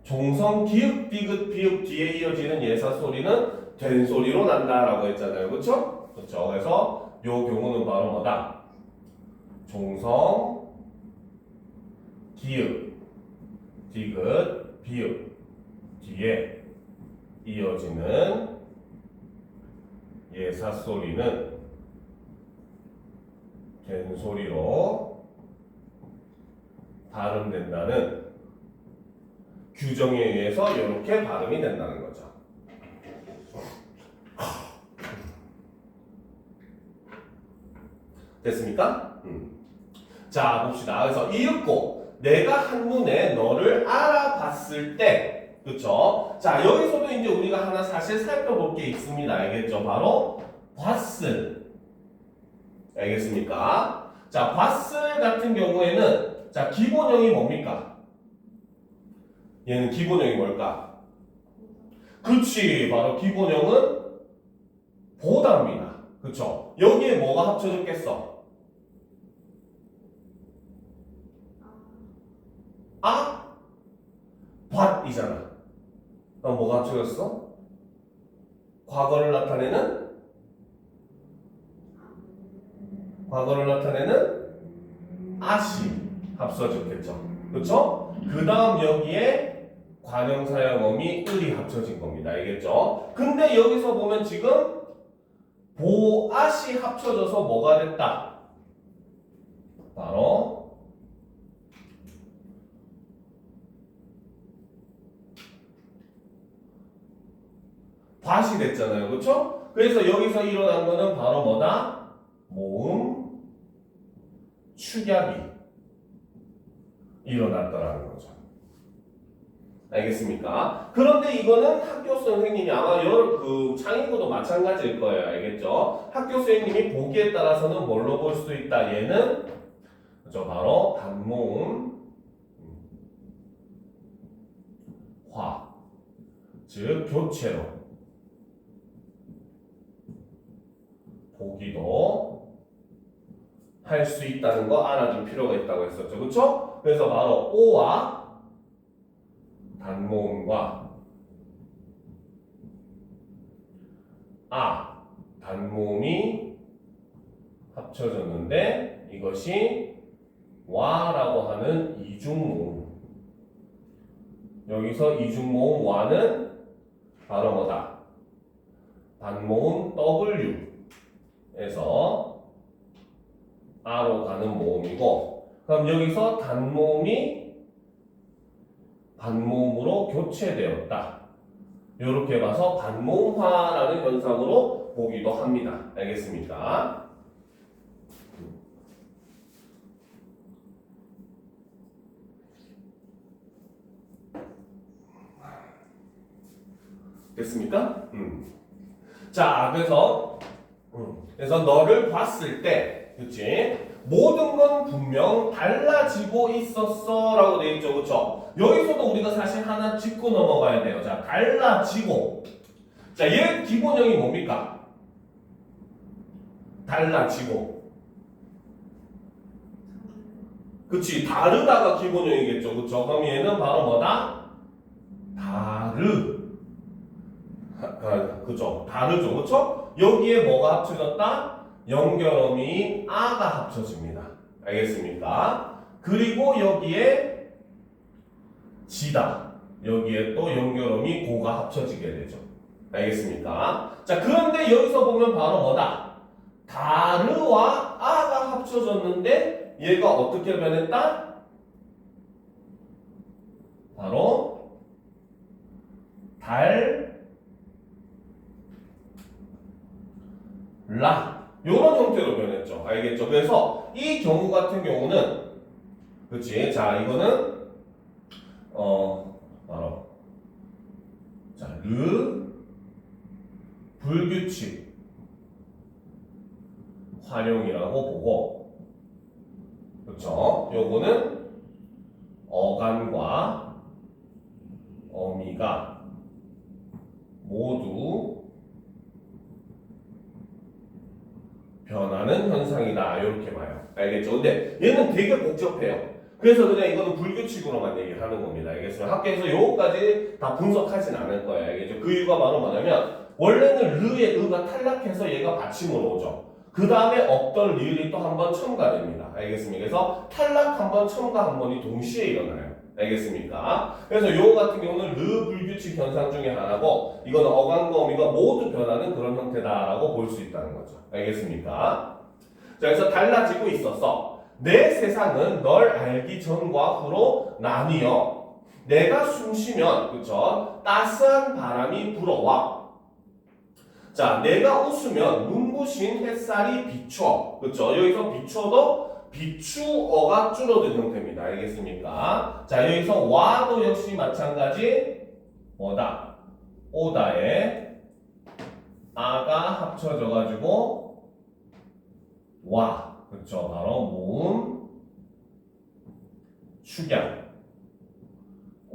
종성 기읍, 디귿, 비읍 뒤에 이어지는 예사 소리는 된소리로 난다라고 했잖아요. 그쵸? 그쵸. 그래서 요 경우는 바로 뭐다? 종성 기읍, 디귿, 비읍 뒤에 이어지는 예사 소리는 된소리로 발음된다는 규정에 의해서 이렇게 발음이 된다는 거죠. 됐습니까? 자, 봅시다. 그래서 이윽고 내가 한눈에 너를 알아봤을 때, 그쵸? 자, 여기서도 이제 우리가 하나 사실 살펴볼 게 있습니다. 알겠죠? 바로 봤을. 알겠습니까? 자, 봤을 같은 경우에는 자, 기본형이 뭡니까? 얘는 기본형이 뭘까? 그치, 바로 기본형은 보다입니다. 그쵸? 여기에 뭐가 합쳐졌겠어? 아? 밭이잖아. 그럼 뭐가 합쳐졌어? 과거를 나타내는 아시 합쳐졌겠죠. 그쵸? 그 다음 여기에 관형사형어미 을이 합쳐진 겁니다. 알겠죠? 근데 여기서 보면 지금 보아시 합쳐져서 뭐가 됐다? 바로 밭이 됐잖아요. 그쵸? 그래서 여기서 일어난 거는 바로 뭐다? 모음, 축약이 일어났더라는 거죠. 알겠습니까? 그런데 이거는 학교 선생님이 아마 그 창의고도 마찬가지일 거예요. 알겠죠? 학교 선생님이 보기에 따라서는 뭘로 볼 수도 있다. 얘는 그죠? 바로 단모음 화, 즉 교체로 보기도 할 수 있다는 거 알아줄 필요가 있다고 했었죠. 그렇죠? 그래서 바로 오와 단모음과 아 단모음이 합쳐졌는데 이것이 와라고 하는 이중모음. 여기서 이중모음 와는 바로 뭐다? 단모음 W에서 아로 가는 모음이고, 그럼 여기서 단모음이 반모음으로 교체되었다. 이렇게 봐서 반모음화라는 현상으로 보기도 합니다. 알겠습니까? 됐습니까? 자, 그래서 너를 봤을 때, 그치? 모든 건 분명 달라지고 있었어 라고 되어 있죠. 그쵸? 여기서도 우리가 사실 하나 짚고 넘어가야 돼요. 자, 달라지고. 자, 얘 기본형이 뭡니까? 달라지고. 그치? 다르다가 기본형이겠죠. 그쵸? 그럼 얘는 바로 뭐다? 그죠? 다르죠. 그쵸? 여기에 뭐가 합쳐졌다? 연결어미 아가 합쳐집니다. 알겠습니까? 그리고 여기에 지다. 여기에 또 연결음이 고가 합쳐지게 되죠. 알겠습니까? 자, 그런데 여기서 보면 바로 뭐다? 다르와 아가 합쳐졌는데 얘가 어떻게 변했다? 바로 라 요런 형태로 변했죠. 알겠죠? 그래서 이 경우 같은 경우는 그치? 자, 이거는 바로 자, 불규칙 활용이라고 보고 그쵸? 요거는 어간과 어미가 모두 변하는 현상이다 이렇게 봐요. 알겠죠? 근데 얘는 되게 복잡해요. 그래서 그냥 이거는 불규칙으로만 얘기를 하는 겁니다. 알겠어요? 학교에서 요거까지 다 분석하진 않을 거예요. 알겠죠? 그 이유가 바로 뭐냐면 원래는 르의 의가 탈락해서 얘가 받침으로 오죠. 그 다음에 없던 리을이 또 한 번 첨가됩니다. 알겠습니까? 그래서 탈락 한 번, 첨가 한 번이 동시에 일어나요. 알겠습니까? 그래서 요거 같은 경우는 르 불규칙 현상 중에 하나고 이거는 어간과 어미가 모두 변하는 그런 형태다라고 볼 수 있다는 거죠. 알겠습니까? 자, 그래서 달라지고 있어서 내 세상은 널 알기 전과 후로 나뉘어 내가 숨 쉬면 그쵸? 따스한 바람이 불어와 자, 내가 웃으면 눈부신 햇살이 비춰 그쵸? 여기서 비춰도 비추어가 줄어든 형태입니다. 알겠습니까? 자, 여기서 와도 역시 마찬가지 뭐다? 오다에 아가 합쳐져 가지고 와 그쵸? 바로 모음 축양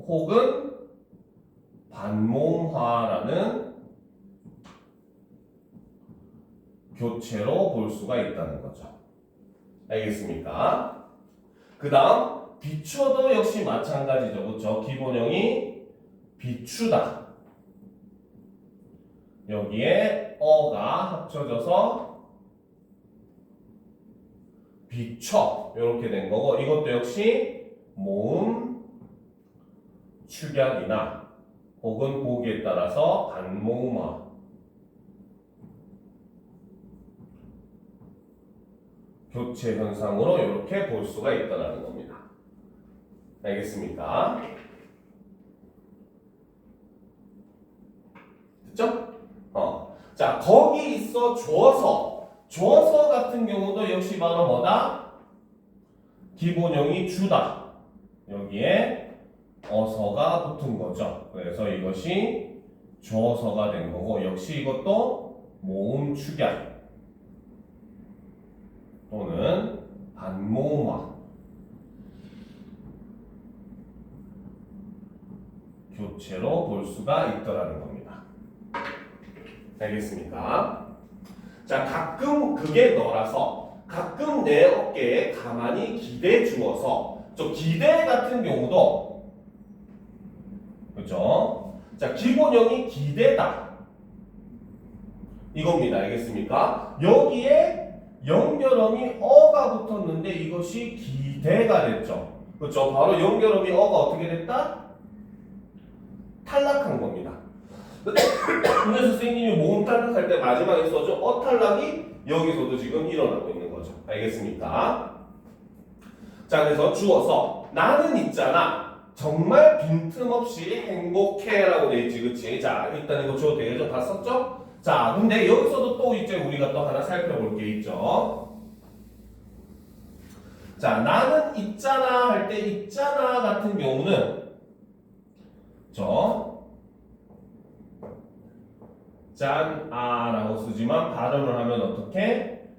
혹은 반모음화라는 교체로 볼 수가 있다는 거죠. 알겠습니까? 그 다음 비춰도 역시 마찬가지죠. 그렇죠? 기본형이 비추다. 여기에 어가 합쳐져서 비춰 이렇게 된 거고 이것도 역시 모음 축약이나 혹은 보기에 따라서 반모음화 교체 현상으로 이렇게 볼 수가 있다는 겁니다. 알겠습니까? 됐죠? 자, 거기 있어 주어서 같은 경우도 역시 바로 뭐다? 기본형이 주다. 여기에 어서가 붙은 거죠. 그래서 이것이 주어서가 된 거고 역시 이것도 모음 축약 또는 반모음화 교체로 볼 수가 있더라는 겁니다. 알겠습니까? 자, 가끔 그게 너라서 가끔 내 어깨에 가만히 기대 주어서 저 기대 같은 경우도 그렇죠? 자, 기본형이 기대다 이겁니다. 알겠습니까? 여기에 연결음이 어가 붙었는데 이것이 기대가 됐죠. 그렇죠? 바로 연결음이 어가 어떻게 됐다? 탈락한 겁니다. 그래서 선생님이 모음 탈락할 때 마지막에 써줘 탈락이 여기서도 지금 일어나고 있는 거죠. 알겠습니까? 자, 그래서 주어서 나는 있잖아 정말 빈틈없이 행복해라고 돼 있지, 그치? 자, 일단 이거 주어 되겠죠? 다 썼죠? 자, 근데 여기서도 또 이제 우리가 또 하나 살펴볼 게 있죠. 자, 나는 있잖아 할 때 있잖아 같은 경우는 짠아라고 쓰지만 발음을 하면 어떻게?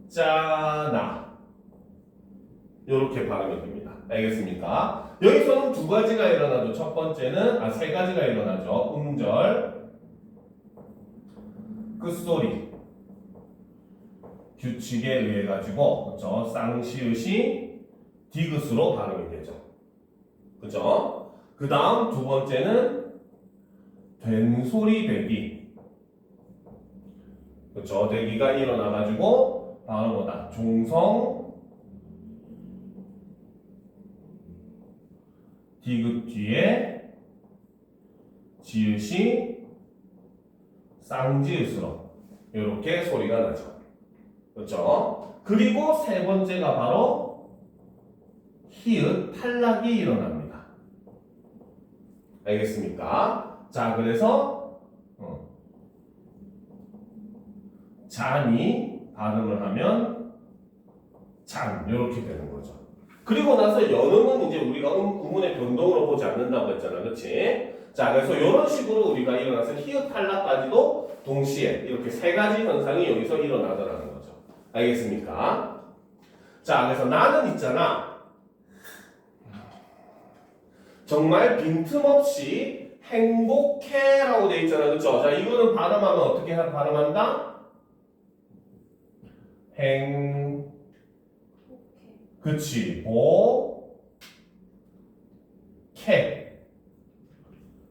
있잖아 이렇게 발음이 됩니다. 알겠습니까? 여기서는 두 가지가 일어나죠. 첫 번째는 세 가지가 일어나죠. 음절, 끝소리, 규칙에 의해 가지고 그렇죠? 쌍시읒이 디귿으로 발음이 되죠. 그렇죠? 그 다음 두 번째는 된소리 대기. 그렇죠? 대기가 일어나 가지고 바로 뭐다? 종성 디귿 뒤에 지읒이 쌍지읒으로 이렇게 소리가 나죠. 그렇죠? 그리고 세 번째가 바로 히읗 탈락이 일어납니다. 알겠습니까? 자, 그래서 잔이 발음을 하면 잔 이렇게 되는 거죠. 그리고 나서 연음은 이제 우리가 음문의 변동으로 보지 않는다고 했잖아, 그렇지? 자, 그래서 이런 식으로 우리가 일어나서 히읗 탈락까지도 동시에 이렇게 세 가지 현상이 여기서 일어나더라는 거죠. 알겠습니까? 자, 그래서 나는 있잖아. 정말 빈틈없이 행복해라고 돼 있잖아, 그렇죠? 자, 이거는 발음하면 어떻게 발음한다? 그치, 캐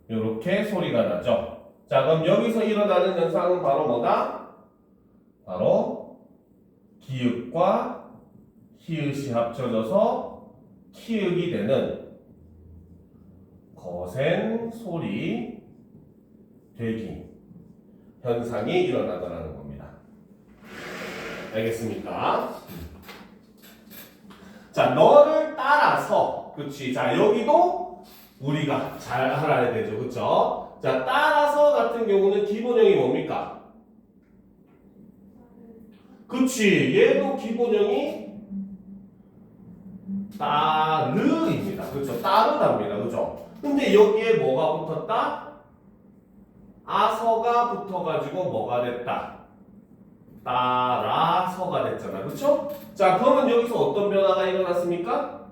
이렇게 소리가 나죠. 자, 그럼 여기서 일어나는 현상은 바로 뭐다? 바로 기읍과 히읗이 합쳐져서 키읔이 되는 거센 소리 되기 현상이 일어나더라는 겁니다. 알겠습니까? 자, 너를 따라서, 그치? 자, 여기도 우리가 잘 알아야 되죠, 그쵸? 자, 따라서 같은 경우는 기본형이 뭡니까? 그치? 얘도 기본형이 따르입니다, 그쵸? 따르답니다, 그쵸? 근데 여기에 뭐가 붙었다? 아서가 붙어가지고 뭐가 됐다? 따라서가 됐잖아, 그쵸? 자, 그러면 여기서 어떤 변화가 일어났습니까?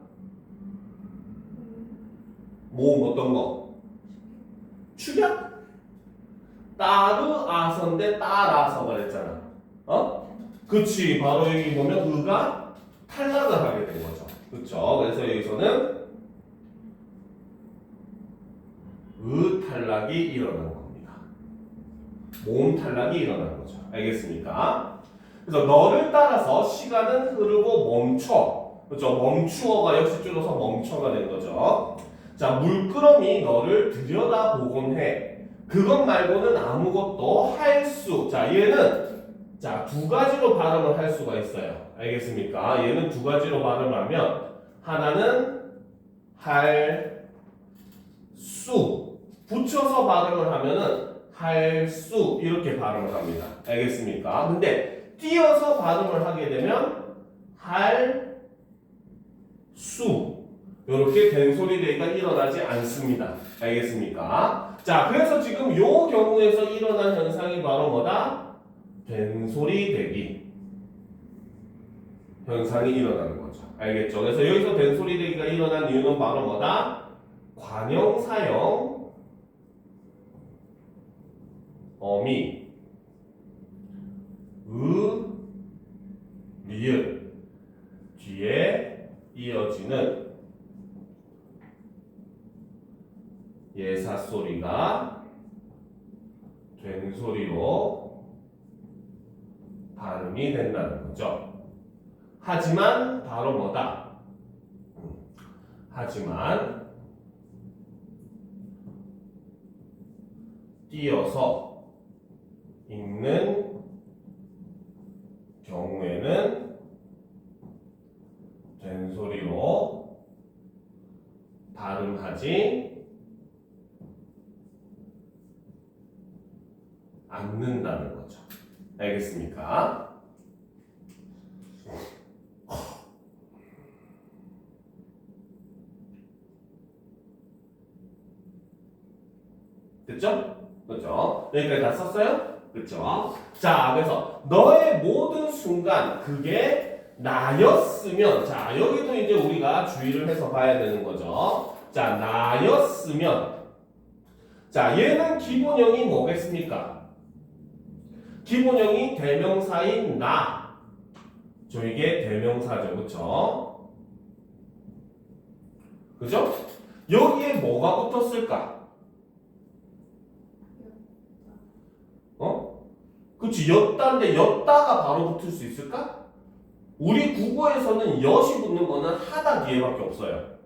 어떤 거? 축약? 따르아서인데 따라서가 됐잖아. 그치, 바로 여기 보면 의가 탈락을 하게 된 거죠. 그쵸? 그래서 여기서는 의 탈락이 일어나는 겁니다. 모음 탈락이 일어나는 거죠. 알겠습니까? 그래서 너를 따라서 시간은 흐르고 멈춰. 그렇죠? 멈추어가 역시 줄여서 멈춰가 된 거죠. 자, 물끄러미 너를 들여다보곤 해. 그것 말고는 아무것도 할 수. 자, 얘는 자, 두 가지로 발음을 할 수가 있어요. 알겠습니까? 얘는 두 가지로 발음하면 하나는 할 수. 붙여서 발음을 하면은 할 수 이렇게 발음을 합니다. 알겠습니까? 근데 띄어서 발음을 하게 되면 할 수 이렇게 된소리가 일어나지 않습니다. 알겠습니까? 자, 그래서 지금 요 경우에서 일어난 현상이 바로 뭐다? 된소리 되기 현상이 일어나는 거죠. 알겠죠? 그래서 여기서 된소리 되기가 일어난 이유는 바로 뭐다? 관형사형 어미, 리을 뒤에 이어지는 예사소리가 된소리로 발음이 된다는 거죠. 하지만 바로 뭐다? 하지만 띄어서 읽는 경우에는 된소리로 발음하지 않는다는 거죠. 알겠습니까? 됐죠? 그렇죠? 여기까지 다 썼어요? 그렇죠? 자, 그래서 너의 모든 순간 그게 나였으면, 자, 여기도 이제 우리가 주의를 해서 봐야 되는 거죠. 자, 나였으면, 자, 얘는 기본형이 뭐겠습니까? 기본형이 대명사인 나. 이게 대명사죠, 그렇죠? 그죠? 여기에 뭐가 붙었을까? 그치, 였다인데 였다가 바로 붙을 수 있을까? 우리 국어에서는 엿이 붙는 거는 하다 뒤에밖에 없어요.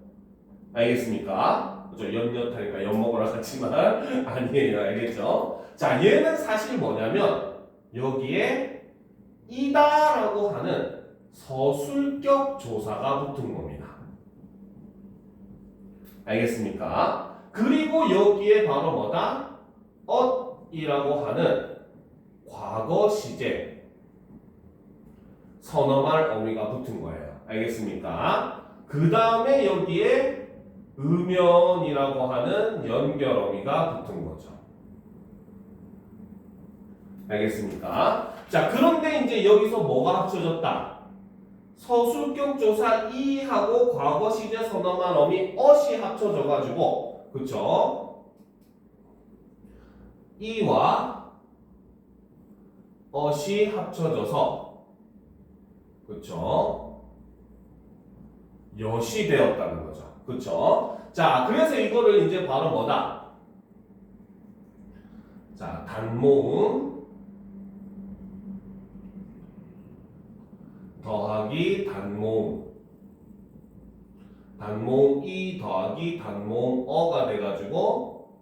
알겠습니까? 그죠? 연엿하니까 엿 먹으라 같지만 아니에요. 알겠죠? 자, 얘는 사실 뭐냐면 여기에 이다라고 하는 서술격 조사가 붙은 겁니다. 알겠습니까? 그리고 여기에 바로 뭐다? 엇이라고 하는 과거 시제 선어말 어미가 붙은 거예요. 알겠습니까? 그 다음에 여기에 음연이라고 하는 연결 어미가 붙은 거죠. 알겠습니까? 자, 그런데 이제 여기서 뭐가 합쳐졌다? 서술격 조사 이하고 과거 시제 선어말 어미 엇이 합쳐져가지고, 그쵸? 이와 엇이 합쳐져서, 그쵸? 엿이 되었다는 거죠. 그쵸? 자, 그래서 이거를 이제 바로 뭐다? 자, 단모음 더하기 단모음 단모음 이 더하기 단모음 어가 돼가지고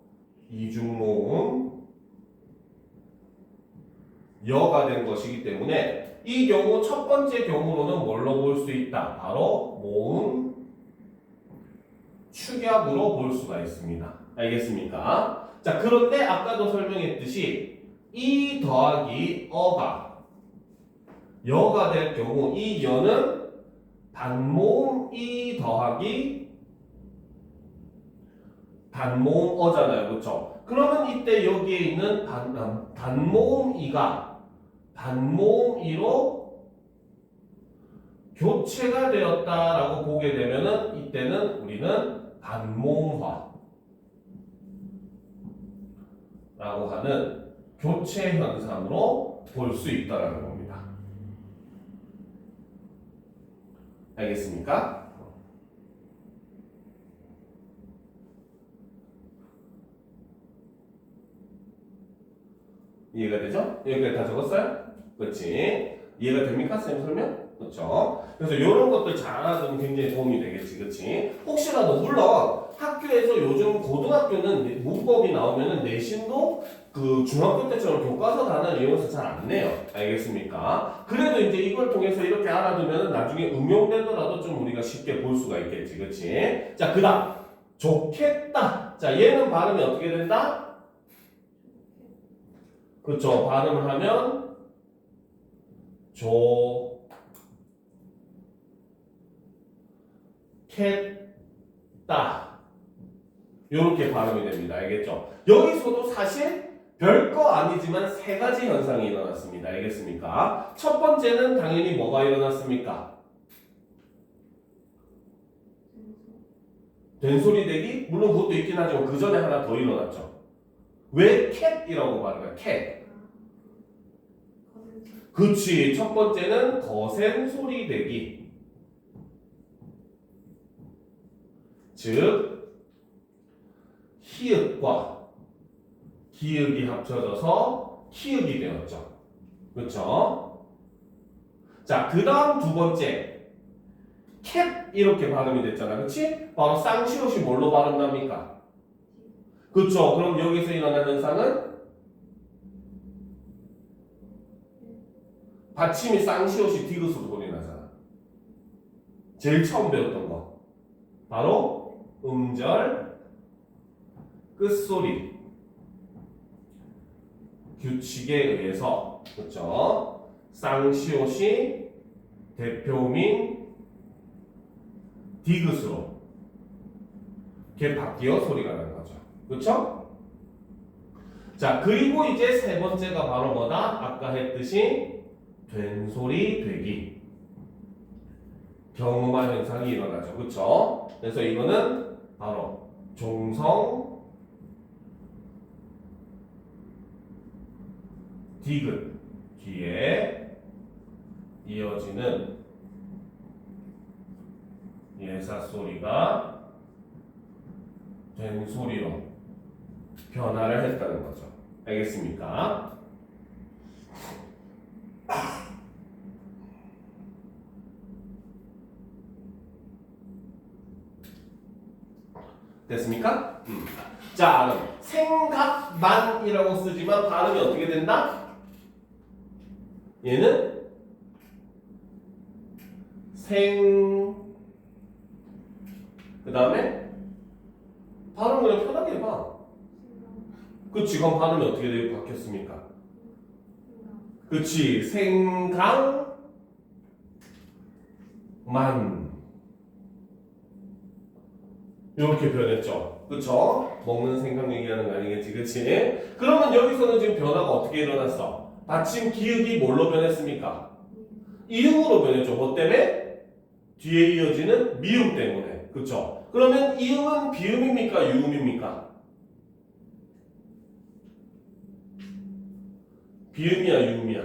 이중모음 여가 된 것이기 때문에 이 경우 첫 번째 경우로는 뭘로 볼 수 있다? 바로 모음 축약으로 볼 수가 있습니다. 알겠습니까? 자, 그런데 아까도 설명했듯이 이 더하기 어가 여가 될 경우 이 여는 단모음 이 더하기 단모음 어잖아요. 그렇죠? 그러면 이때 여기에 있는 단모음 이가 단모음 이로 교체가 되었다라고 보게 되면은 이때는 우리는 단모음화 라고 하는 교체 현상으로 볼 수 있다라는 겁니다. 알겠습니까? 이해가 되죠? 여기까지 다 적었어요? 그렇지? 이해가 됩니까? 쌤 설명? 그렇죠? 그래서 이런 것들 잘 알아두면 굉장히 도움이 되겠지, 그렇지? 혹시라도 물론 학교에서 요즘 고등학교는 문법이 나오면은 내신도 그 중학교 때처럼 교과서 단어를 이용해서 잘 안 내요. 알겠습니까? 그래도 이제 이걸 통해서 이렇게 알아두면 나중에 응용되더라도 좀 우리가 쉽게 볼 수가 있겠지, 그렇지? 자, 그다음 좋겠다. 자, 얘는 발음이 어떻게 된다? 그렇죠? 발음을 하면 좋겠다. 이렇게 발음이 됩니다. 알겠죠? 여기서도 사실 별거 아니지만 세 가지 현상이 일어났습니다. 알겠습니까? 첫 번째는 당연히 뭐가 일어났습니까? 된소리 대기? 물론 그것도 있긴 하지만 그 전에 하나 더 일어났죠. 왜 캣이라고 발음해요? 캣. 그치. 첫 번째는 거센 소리 대기. 즉 히읗과 기읍이 합쳐져서 키읔이 되었죠. 그렇죠? 자, 그 다음 두 번째 캡 이렇게 발음이 됐잖아. 그렇지? 바로 쌍시옷이 뭘로 발음납니까? 그렇죠. 그럼 여기서 일어난 현상은 받침이 쌍시옷이 디귿으로 소리 나잖아. 제일 처음 배웠던 거. 바로 음절 끝소리 규칙에 의해서 그렇죠? 쌍시옷이 대표음인 디귿으로 이렇게 바뀌어 소리가 나는 거죠. 그렇죠? 자, 그리고 이제 세 번째가 바로 뭐다? 아까 했듯이 된소리 되기 경음화 현상이 일어나죠. 그렇죠? 그래서 이거는 바로 종성 디귿 뒤에 이어지는 예사소리가 된소리로 변화를 했다는 거죠. 알겠습니까? 됐습니까? 자, 그럼 생각만이라고 쓰지만 발음이 어떻게 된다? 얘는 그 다음에 발음 그냥 편하게 해봐. 그치, 그럼 발음이 어떻게 되게 바뀌었습니까? 그치, 생강만. 이렇게 변했죠. 그쵸? 먹는 생강 얘기하는 거 아니겠지, 그치? 그러면 여기서는 지금 변화가 어떻게 일어났어? 받침 기역이 뭘로 변했습니까? 이응으로 변했죠. 뭐 때문에? 뒤에 이어지는 미음 때문에. 그쵸? 그러면 이응은 비음입니까? 유음입니까? 비음이야, 유음이야?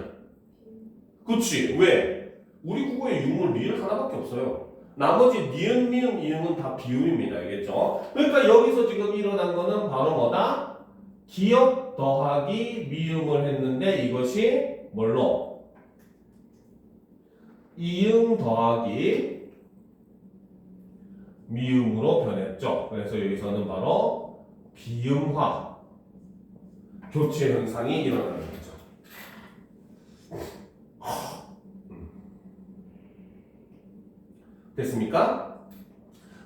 그치? 왜? 우리 국어에 유물, 미을 하나밖에 없어요. 나머지 니은, 미음, 이응은 다 비음입니다. 알겠죠? 그러니까 여기서 지금 일어난 거는 바로 뭐다? 기역 더하기 미음을 했는데 이것이 뭘로? 이응 더하기 미음으로 변했죠. 그래서 여기서는 바로 비음화 교체 현상이 일어나는 거죠. 됐습니까?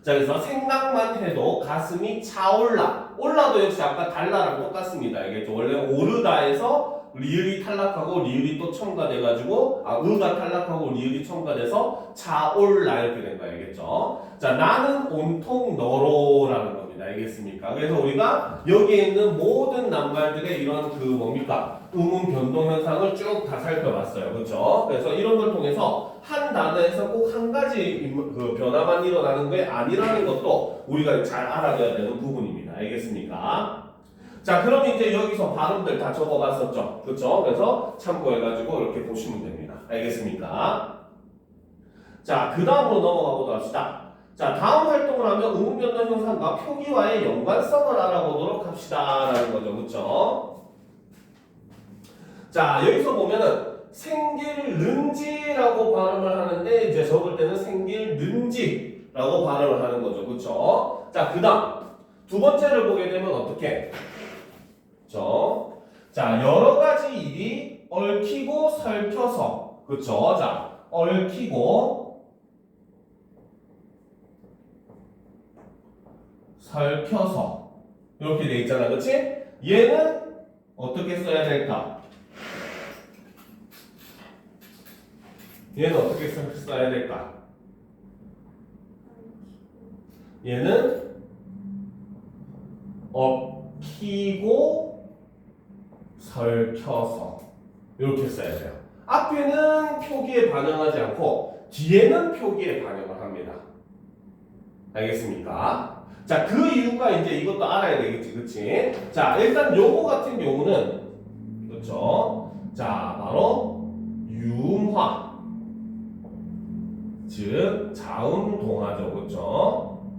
자, 그래서 생각만 해도 가슴이 차올라. 올라도 역시 아까 달라랑 똑같습니다. 알겠죠? 원래 오르다에서 리을이 탈락하고 리을이 또 첨가돼가지고 의가 탈락하고 리을이 첨가돼서 차올라 이렇게 된 거 알겠죠? 자, 나는 온통 너로라는 겁니다. 알겠습니까? 그래서 우리가 여기에 있는 모든 낱말들의 이런 그 뭡니까? 음운 변동 현상을 쭉 다 살펴봤어요. 그렇죠? 그래서 이런 걸 통해서 한 단어에서 꼭 한 가지 그 변화만 일어나는 게 아니라는 것도 우리가 잘 알아둬야 되는 부분입니다. 알겠습니까? 자, 그럼 이제 여기서 발음들 다 적어봤었죠. 그렇죠? 그래서 참고해가지고 이렇게 보시면 됩니다. 알겠습니까? 자, 그 다음으로 넘어가 보도록 합시다. 자, 다음 활동을 하면 음운 변동 현상과 표기와의 연관성을 알아보도록 합시다. 라는 거죠. 그렇죠? 자, 여기서 보면은 생길는지라고 발음을 하는데 이제 적을 때는 생길는지라고 발음을 하는 거죠. 그렇죠? 자, 그다음 두 번째를 보게 되면 어떻게? 그렇죠? 자, 여러 가지 일이 얽히고 설켜서 그렇죠? 자, 얽히고 설켜서 이렇게 돼 있잖아. 그렇지? 얘는 어떻게 써야 될까? 얘는 어떻게 써야 될까? 얘는 얽히고 설켜서 이렇게 써야 돼요. 앞에는 표기에 반영하지 않고 뒤에는 표기에 반영을 합니다. 알겠습니까? 자, 그 이유가 이제 이것도 알아야 되겠지, 그치? 자, 일단 요거 같은 경우는 그렇죠? 자, 바로 유음화. 즉 자음 동화죠. 그렇죠?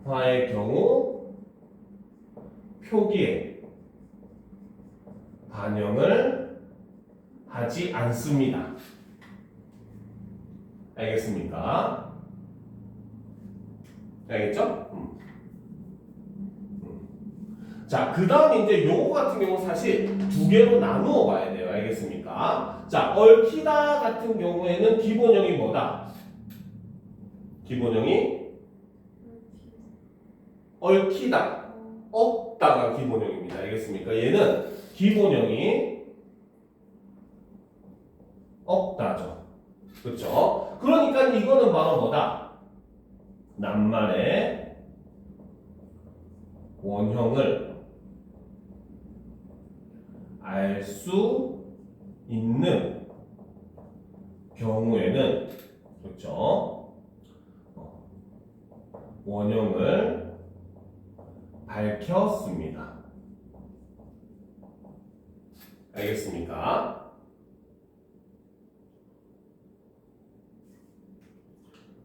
화의 경우 표기에 반영을 하지 않습니다. 알겠습니까? 알겠죠? 자, 그 다음 이제 요거 같은 경우 사실 두 개로 나누어 봐야 돼요. 알겠습니까? 자, 얽히다 같은 경우에는 기본형이 뭐다? 기본형이 얽히다, 얽다가 기본형입니다. 알겠습니까? 얘는 기본형이 얽다죠. 그렇죠? 그러니까 이거는 바로 뭐다? 낱말의 원형을 알 수 있는 경우에는 그렇죠? 원형을 밝혔습니다. 알겠습니까?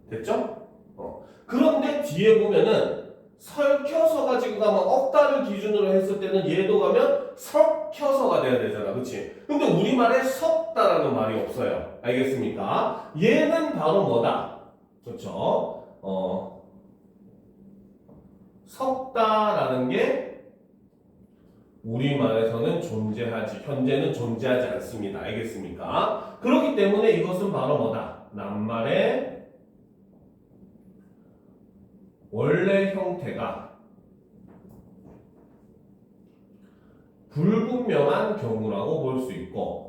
됐죠? 그런데 뒤에 보면은 설켜서 가지고 가면 억다를 기준으로 했을 때는 얘도 가면 석혀서가 돼야 되잖아. 그치? 근데 우리말에 석다라는 말이 없어요. 알겠습니까? 얘는 바로 뭐다? 그렇죠? 섞다라는 게 우리말에서는 존재하지, 현재는 존재하지 않습니다. 알겠습니까? 그렇기 때문에 이것은 바로 뭐다? 낱말의 원래 형태가 불분명한 경우라고 볼 수 있고,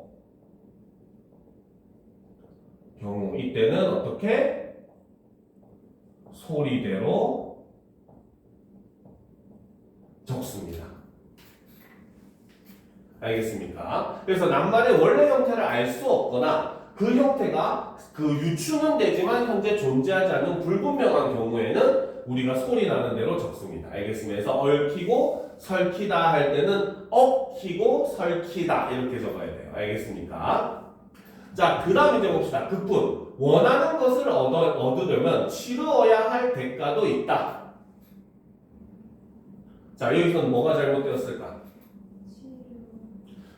경우 이때는 어떻게? 소리대로 적습니다. 알겠습니까? 그래서 낱말의 원래 형태를 알 수 없거나 그 형태가 그 유추는 되지만 현재 존재하지 않는 불분명한 경우에는 우리가 소리 나는 대로 적습니다. 알겠습니다. 그래서 얽히고 설키다 할 때는 얽히고 설키다 이렇게 적어야 돼요. 알겠습니까? 자, 그 다음 이제 봅시다. 극분. 원하는 것을 얻으려면 치르어야 할 대가도 있다. 자, 여기서는 뭐가 잘못되었을까?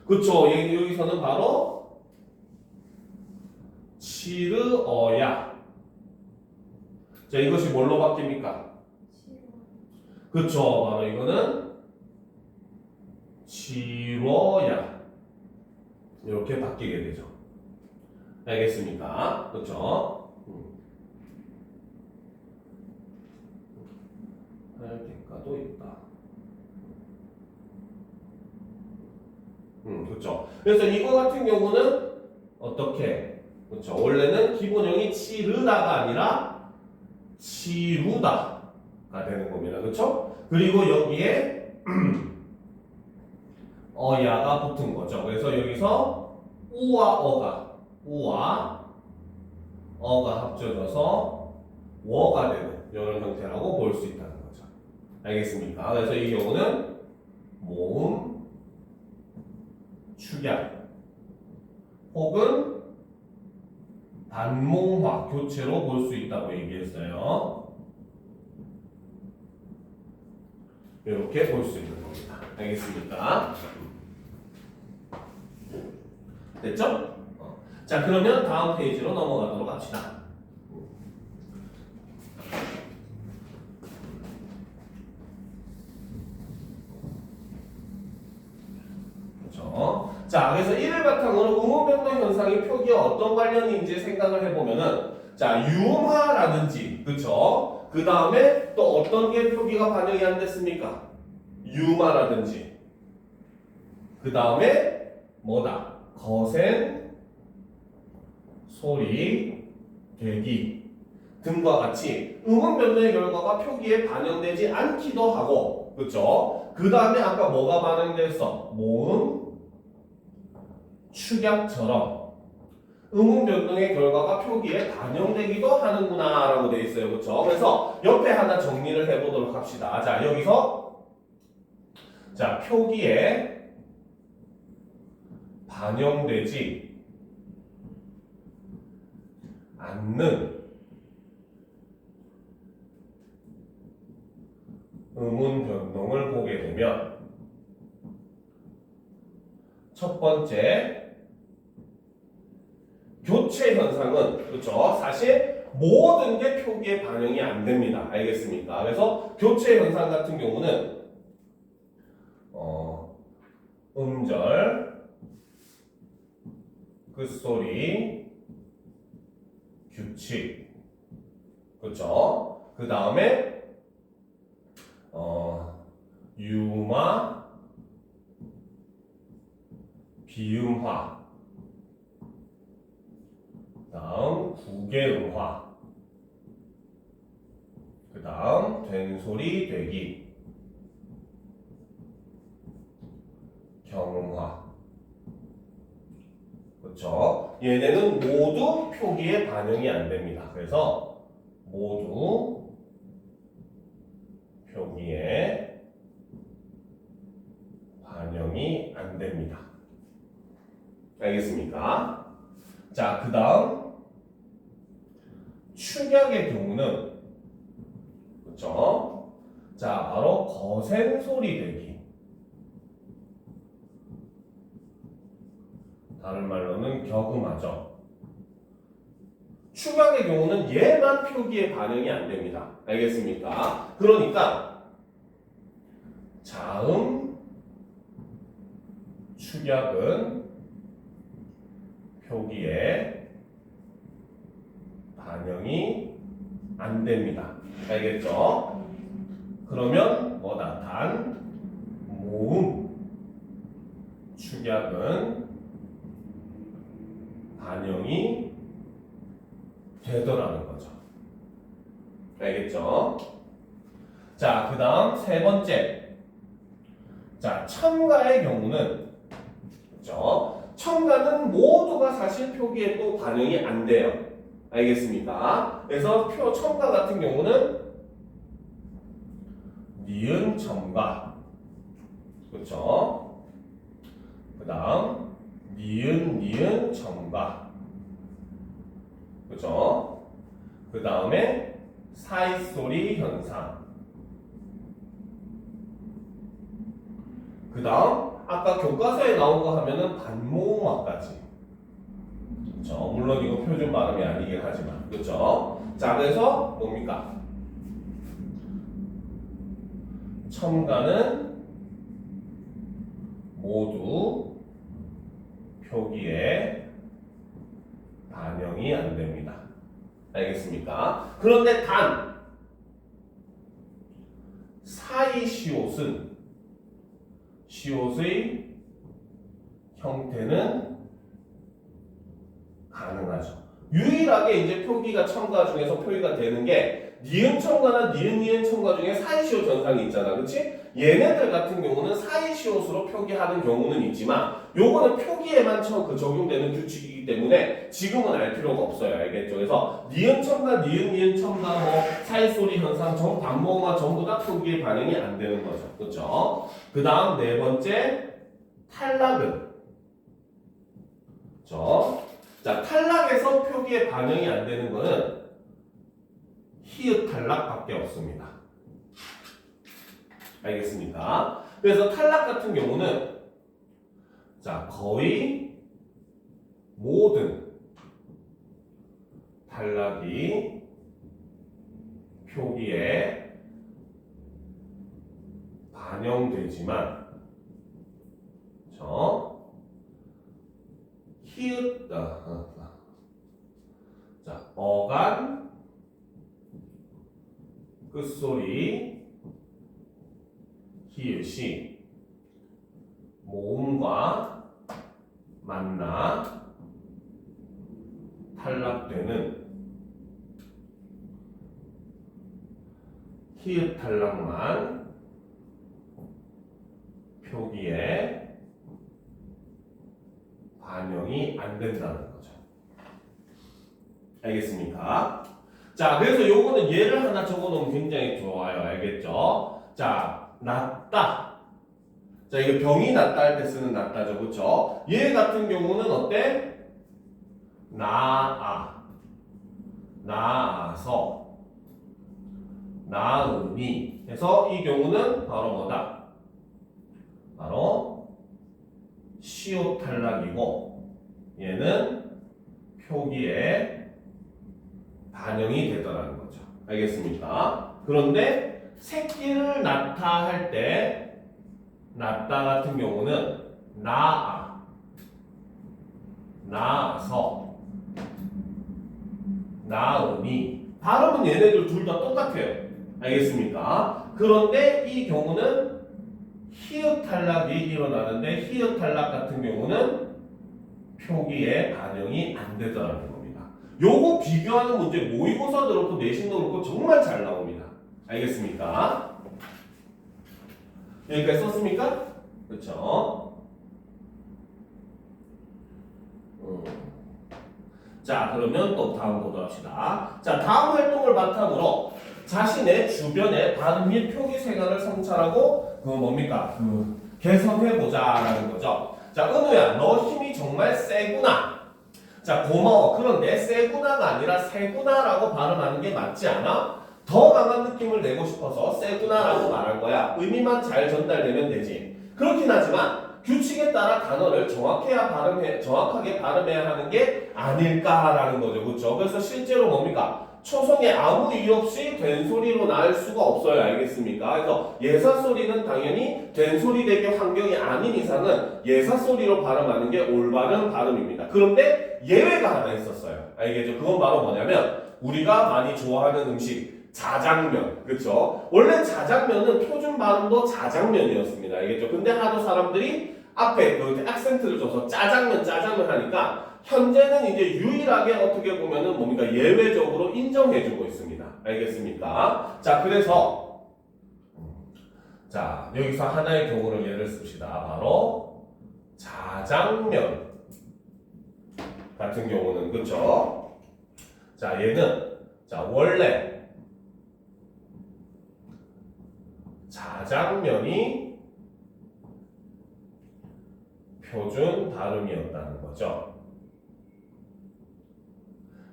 그쵸. 여기서는 바로 치르어야. 자, 이것이 뭘로 바뀝니까? 그쵸. 바로 이거는 치러야. 이렇게 바뀌게 되죠. 알겠습니까? 그쵸? 할 대가도 있다. 그렇죠. 그래서 이거 같은 경우는 어떻게? 그렇죠. 원래는 기본형이 치르다가 아니라 치루다가 되는 겁니다. 그렇죠? 그리고 여기에 어야가 붙은 거죠. 그래서 여기서 우와 어가 합쳐져서 워가 되는 이런 형태라고 볼 수 있다는 거죠. 알겠습니까? 그래서 이 경우는 모음 축약 혹은 반몽화 교체로 볼 수 있다고 얘기했어요. 이렇게 볼 수 있는 겁니다. 알겠습니까? 됐죠? 자, 그러면 다음 페이지로 넘어가도록 합시다. 자, 그래서 이를 바탕으로 의문변동 현상의 표기와 어떤 관련인지 생각을 해보면은, 자, 유음화라든지, 그쵸? 그 다음에 또 어떤 게 표기가 반영이 안 됐습니까? 유마라든지, 그 다음에 뭐다? 거센 소리, 대기 등과 같이 의문변동의 결과가 표기에 반영되지 않기도 하고, 그쵸? 그 다음에 아까 뭐가 반영됐어? 모음, 축약처럼 의문변동의 결과가 표기에 반영되기도 하는구나 라고 되어 있어요. 그렇죠? 그래서 옆에 하나 정리를 해보도록 합시다. 자, 여기서 자, 표기에 반영되지 않는 의문변동을 보게 되면 첫 번째 교체 현상은 그렇죠. 사실 모든 게 표기에 반영이 안 됩니다. 알겠습니까? 그래서 교체 현상 같은 경우는 음절, 끝소리, 규칙, 그렇죠? 그 다음에 유마, 비음화, 다음 구개음화, 그 다음 된소리 되기, 경음화. 그렇죠? 얘네는 모두 표기에 반영이 안 됩니다. 그래서 모두 표기에 반영이 안 됩니다. 알겠습니까? 자, 그 다음 축약의 경우는 그렇죠? 자, 바로 거센 소리 내기. 다른 말로는 격음하죠. 축약의 경우는 얘만 표기에 반영이 안 됩니다. 알겠습니까? 그러니까 자음 축약은 표기에 반영이 안 됩니다. 알겠죠? 그러면 뭐다? 단 모음 축약은 반영이 되더라는 거죠. 알겠죠? 자, 그 다음 세 번째. 자, 첨가의 경우는, 그렇죠? 첨가는 모두가 사실 표기에 또 반영이 안 돼요. 알겠습니까? 그래서 첨가 같은 경우는 니은 첨가, 그렇죠? 그 다음 니은 첨가, 그렇죠? 그 다음에 사이소리 현상, 그 다음 아까 교과서에 나온 거 하면은 반모음화까지. 그렇죠? 물론 이거 표준 발음이 아니긴 하지만, 그렇죠? 자, 그래서 뭡니까? 첨가는 모두 표기에 반영이 안 됩니다. 알겠습니까? 그런데 단 사이시옷은 시옷의 형태는 가능하죠. 유일하게 이제 표기가 첨가 중에서 표기가 되는 게 니은 첨가나 니은 첨가 중에 사이시옷 현상이 있잖아, 그렇지? 얘네들 같은 경우는 사이시옷으로 표기하는 경우는 있지만 요거는 표기에만 적용되는 규칙이기 때문에 지금은 알 필요가 없어요. 알겠죠? 그래서 니은 첨가, 니은 첨가, 뭐 사이소리 현상, 반모음화 전부 다 표기에 반영이 안 되는 거죠. 그렇죠? 그 다음 네 번째 탈락은, 그렇죠? 자, 탈락에서 표기에 반영이 안 되는 거는 히읗 탈락밖에 없습니다. 알겠습니까? 그래서 탈락 같은 경우는 자, 거의 모든 탈락이 표기에 반영되지만 히읗 자, 어간 끝소리 히읗이 모음과 만나 탈락되는 히읗 탈락만 표기에 반영이 안 된다는 거죠. 알겠습니까? 자, 그래서 요거는 예를 하나 적어놓으면 굉장히 좋아요. 알겠죠? 자, 낫다. 자, 이거 병이 낫다 할 때 쓰는 낫다죠. 그렇죠? 얘 같은 경우는 어때? 나아, 나아서, 나으니 해서 이 경우는 바로 뭐다? 바로 시옷 탈락이고 얘는 표기에 반영이 되더라는 거죠. 알겠습니까? 그런데 새끼를 낳다 할 때 낳다 같은 경우는 나아, 나아서, 나으니 발음은 얘네들 둘 다 똑같아요. 알겠습니까? 그런데 이 경우는 히읗 탈락이 일어나는데 히읗 탈락 같은 경우는 표기에 반영이 안 되더라는 겁니다. 요거 비교하는 문제 모의고사도 그렇고 내신도 그렇고 정말 잘 나옵니다. 알겠습니까? 여기까지 썼습니까? 그렇죠? 자, 그러면 또 다음 보도록 합시다. 자, 다음 활동을 바탕으로 자신의 주변의 발음 및 표기 생활을 성찰하고 뭡니까? 개선해보자라는 거죠. 자, 은우야, 너 힘이 정말 세구나. 자, 고마워. 그런데 세구나가 아니라 세구나라고 발음하는 게 맞지 않아? 더 강한 느낌을 내고 싶어서 세구나라고 말할 거야. 의미만 잘 전달되면 되지. 그렇긴 하지만 규칙에 따라 단어를 정확하게 발음해야 하는 게 아닐까라는 거죠. 그렇죠? 그래서 실제로 뭡니까? 초성에 아무 이유 없이 된 소리로 나올 수가 없어요. 알겠습니까? 그래서 예사 소리는 당연히 된 소리 되게 환경이 아닌 이상은 예사 소리로 발음하는 게 올바른 발음입니다. 그런데 예외가 하나 있었어요. 알겠죠? 그건 바로 뭐냐면 우리가 많이 좋아하는 음식 자장면, 그렇죠? 원래 자장면은 표준 발음도 자장면이었습니다. 알겠죠? 근데 하도 사람들이 앞에 그 액센트를 줘서 짜장면 하니까 현재는 이제 유일하게 어떻게 보면은 뭡니까 예외적으로 인정해주고 있습니다. 알겠습니까? 자, 그래서 자 여기서 하나의 경우를 예를 씁시다. 바로 자장면 같은 경우는 그렇죠? 자, 얘는 자 원래 자장면이 표준 발음이었다는 거죠.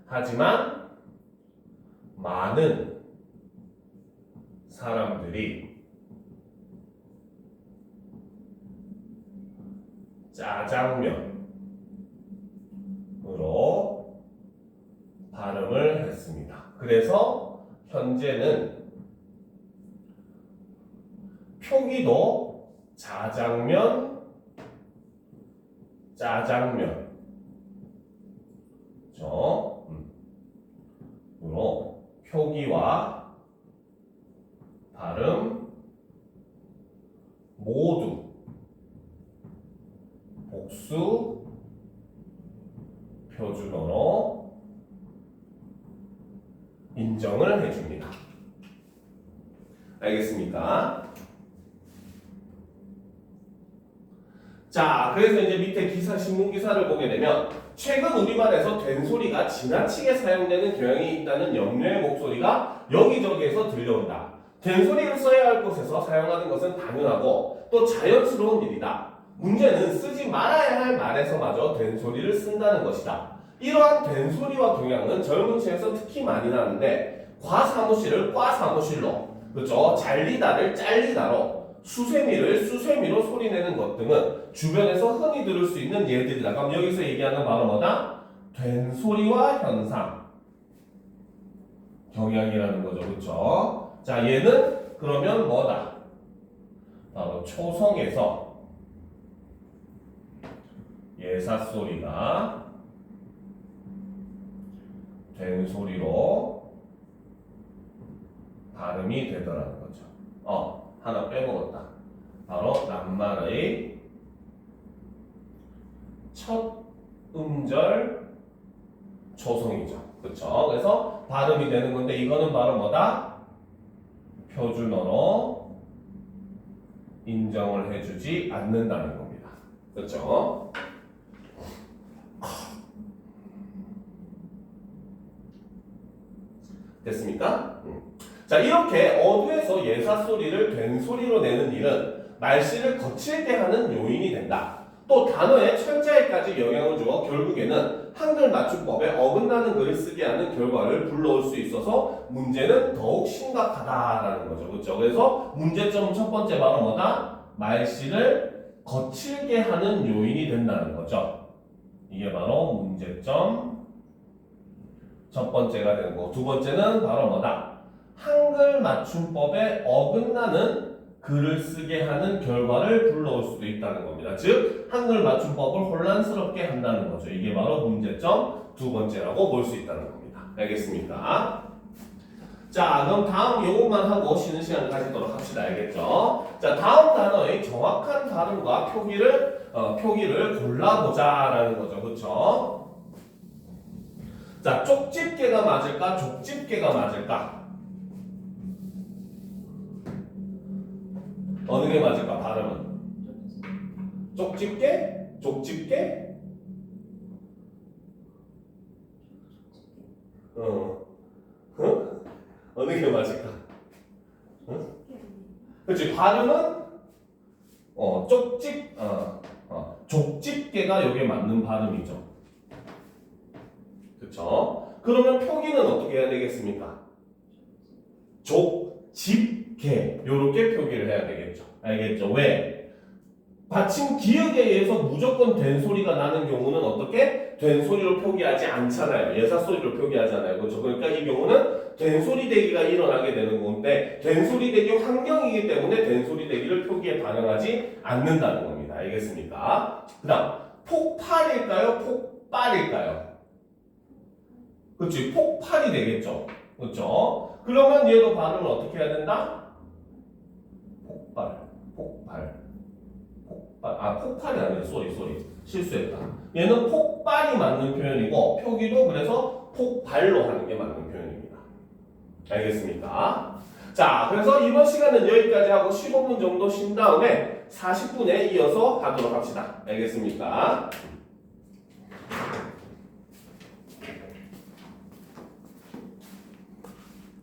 하지만 많은 사람들이 짜장면으로 발음을 했습니다. 그래서 현재는 표기도 짜장면 으로 표기와 발음 모두 복수 표준어로 인정을 해줍니다. 알겠습니까? 자, 그래서 이제 밑에 기사, 신문 기사를 보게 되면 최근 우리말에서 된소리가 지나치게 사용되는 경향이 있다는 염려의 목소리가 여기저기에서 들려온다. 된소리를 써야 할 곳에서 사용하는 것은 당연하고 또 자연스러운 일이다. 문제는 쓰지 말아야 할 말에서마저 된소리를 쓴다는 것이다. 이러한 된소리와 경향은 젊은 층에서 특히 많이 나는데 과사무실을 꽈사무실로, 그렇죠? 잘리다를 잘리다로, 수세미를 수세미로 소리내는 것 등은 주변에서 흔히 들을 수 있는 예들이다. 그럼 여기서 얘기하는 바로 뭐다? 된소리와 현상, 경향이라는 거죠. 그렇죠? 자, 얘는 그러면 뭐다? 바로 초성에서 예사소리가 된소리로 발음이 되더라는 거죠. 하나 빼먹었다. 바로 낱말의 첫 음절 초성이죠. 그렇죠? 그래서 발음이 되는 건데 이거는 바로 뭐다? 표준어로 인정을 해주지 않는다는 겁니다. 그렇죠? 됐습니까? 자, 이렇게 어두에서 예사소리를 된소리로 내는 일은 말씨를 거칠게 하는 요인이 된다. 또 단어의 철자에까지 영향을 주어 결국에는 한글 맞춤법에 어긋나는 글을 쓰게 하는 결과를 불러올 수 있어서 문제는 더욱 심각하다라는 거죠. 그렇죠? 그래서 문제점 첫 번째 바로 뭐다? 말씨를 거칠게 하는 요인이 된다는 거죠. 이게 바로 문제점 첫 번째가 되는 거고, 두 번째는 바로 뭐다? 한글 맞춤법에 어긋나는 글을 쓰게 하는 결과를 불러올 수도 있다는 겁니다. 즉, 한글 맞춤법을 혼란스럽게 한다는 거죠. 이게 바로 문제점 두 번째라고 볼 수 있다는 겁니다. 알겠습니까? 자, 그럼 다음 요것만 하고 쉬는 시간을 가지도록 합시다. 알겠죠? 자, 다음 단어의 정확한 발음과 표기를 골라보자라는 거죠. 그렇죠? 자, 쪽집게가 맞을까? 족집게가 맞을까? 어느 게 맞을까? 발음은 쪽집게? 족집게? 어느 게 맞을까? 그렇지. 발음은 족집게가 여기에 맞는 발음이죠. 그렇죠? 그러면 표기는 어떻게 해야 되겠습니까? 족집게 요렇게 표기를 해야 되겠죠. 알겠죠? 왜? 받침 기역에 의해서 무조건 된 소리가 나는 경우는 어떻게? 된 소리로 표기하지 않잖아요. 예사 소리로 표기하잖아요. 그렇죠? 그러니까 이 경우는 된 소리 대기가 일어나게 되는 건데 된 소리 대기 환경이기 때문에 된 소리 대기를 표기에 반영하지 않는다는 겁니다. 알겠습니까? 그 다음 폭발일까요? 폭발일까요? 그렇지. 폭발이 되겠죠. 그렇죠? 그러면 얘도 발음을 어떻게 해야 된다? 폭발, 폭발. 폭발이 아니라 쏘리 실수했다. 얘는 폭발이 맞는 표현이고 표기도 그래서 폭발로 하는 게 맞는 표현입니다. 알겠습니까? 자, 그래서 이번 시간은 여기까지 하고 15분 정도 쉰 다음에 40분에 이어서 하도록 합시다. 알겠습니까?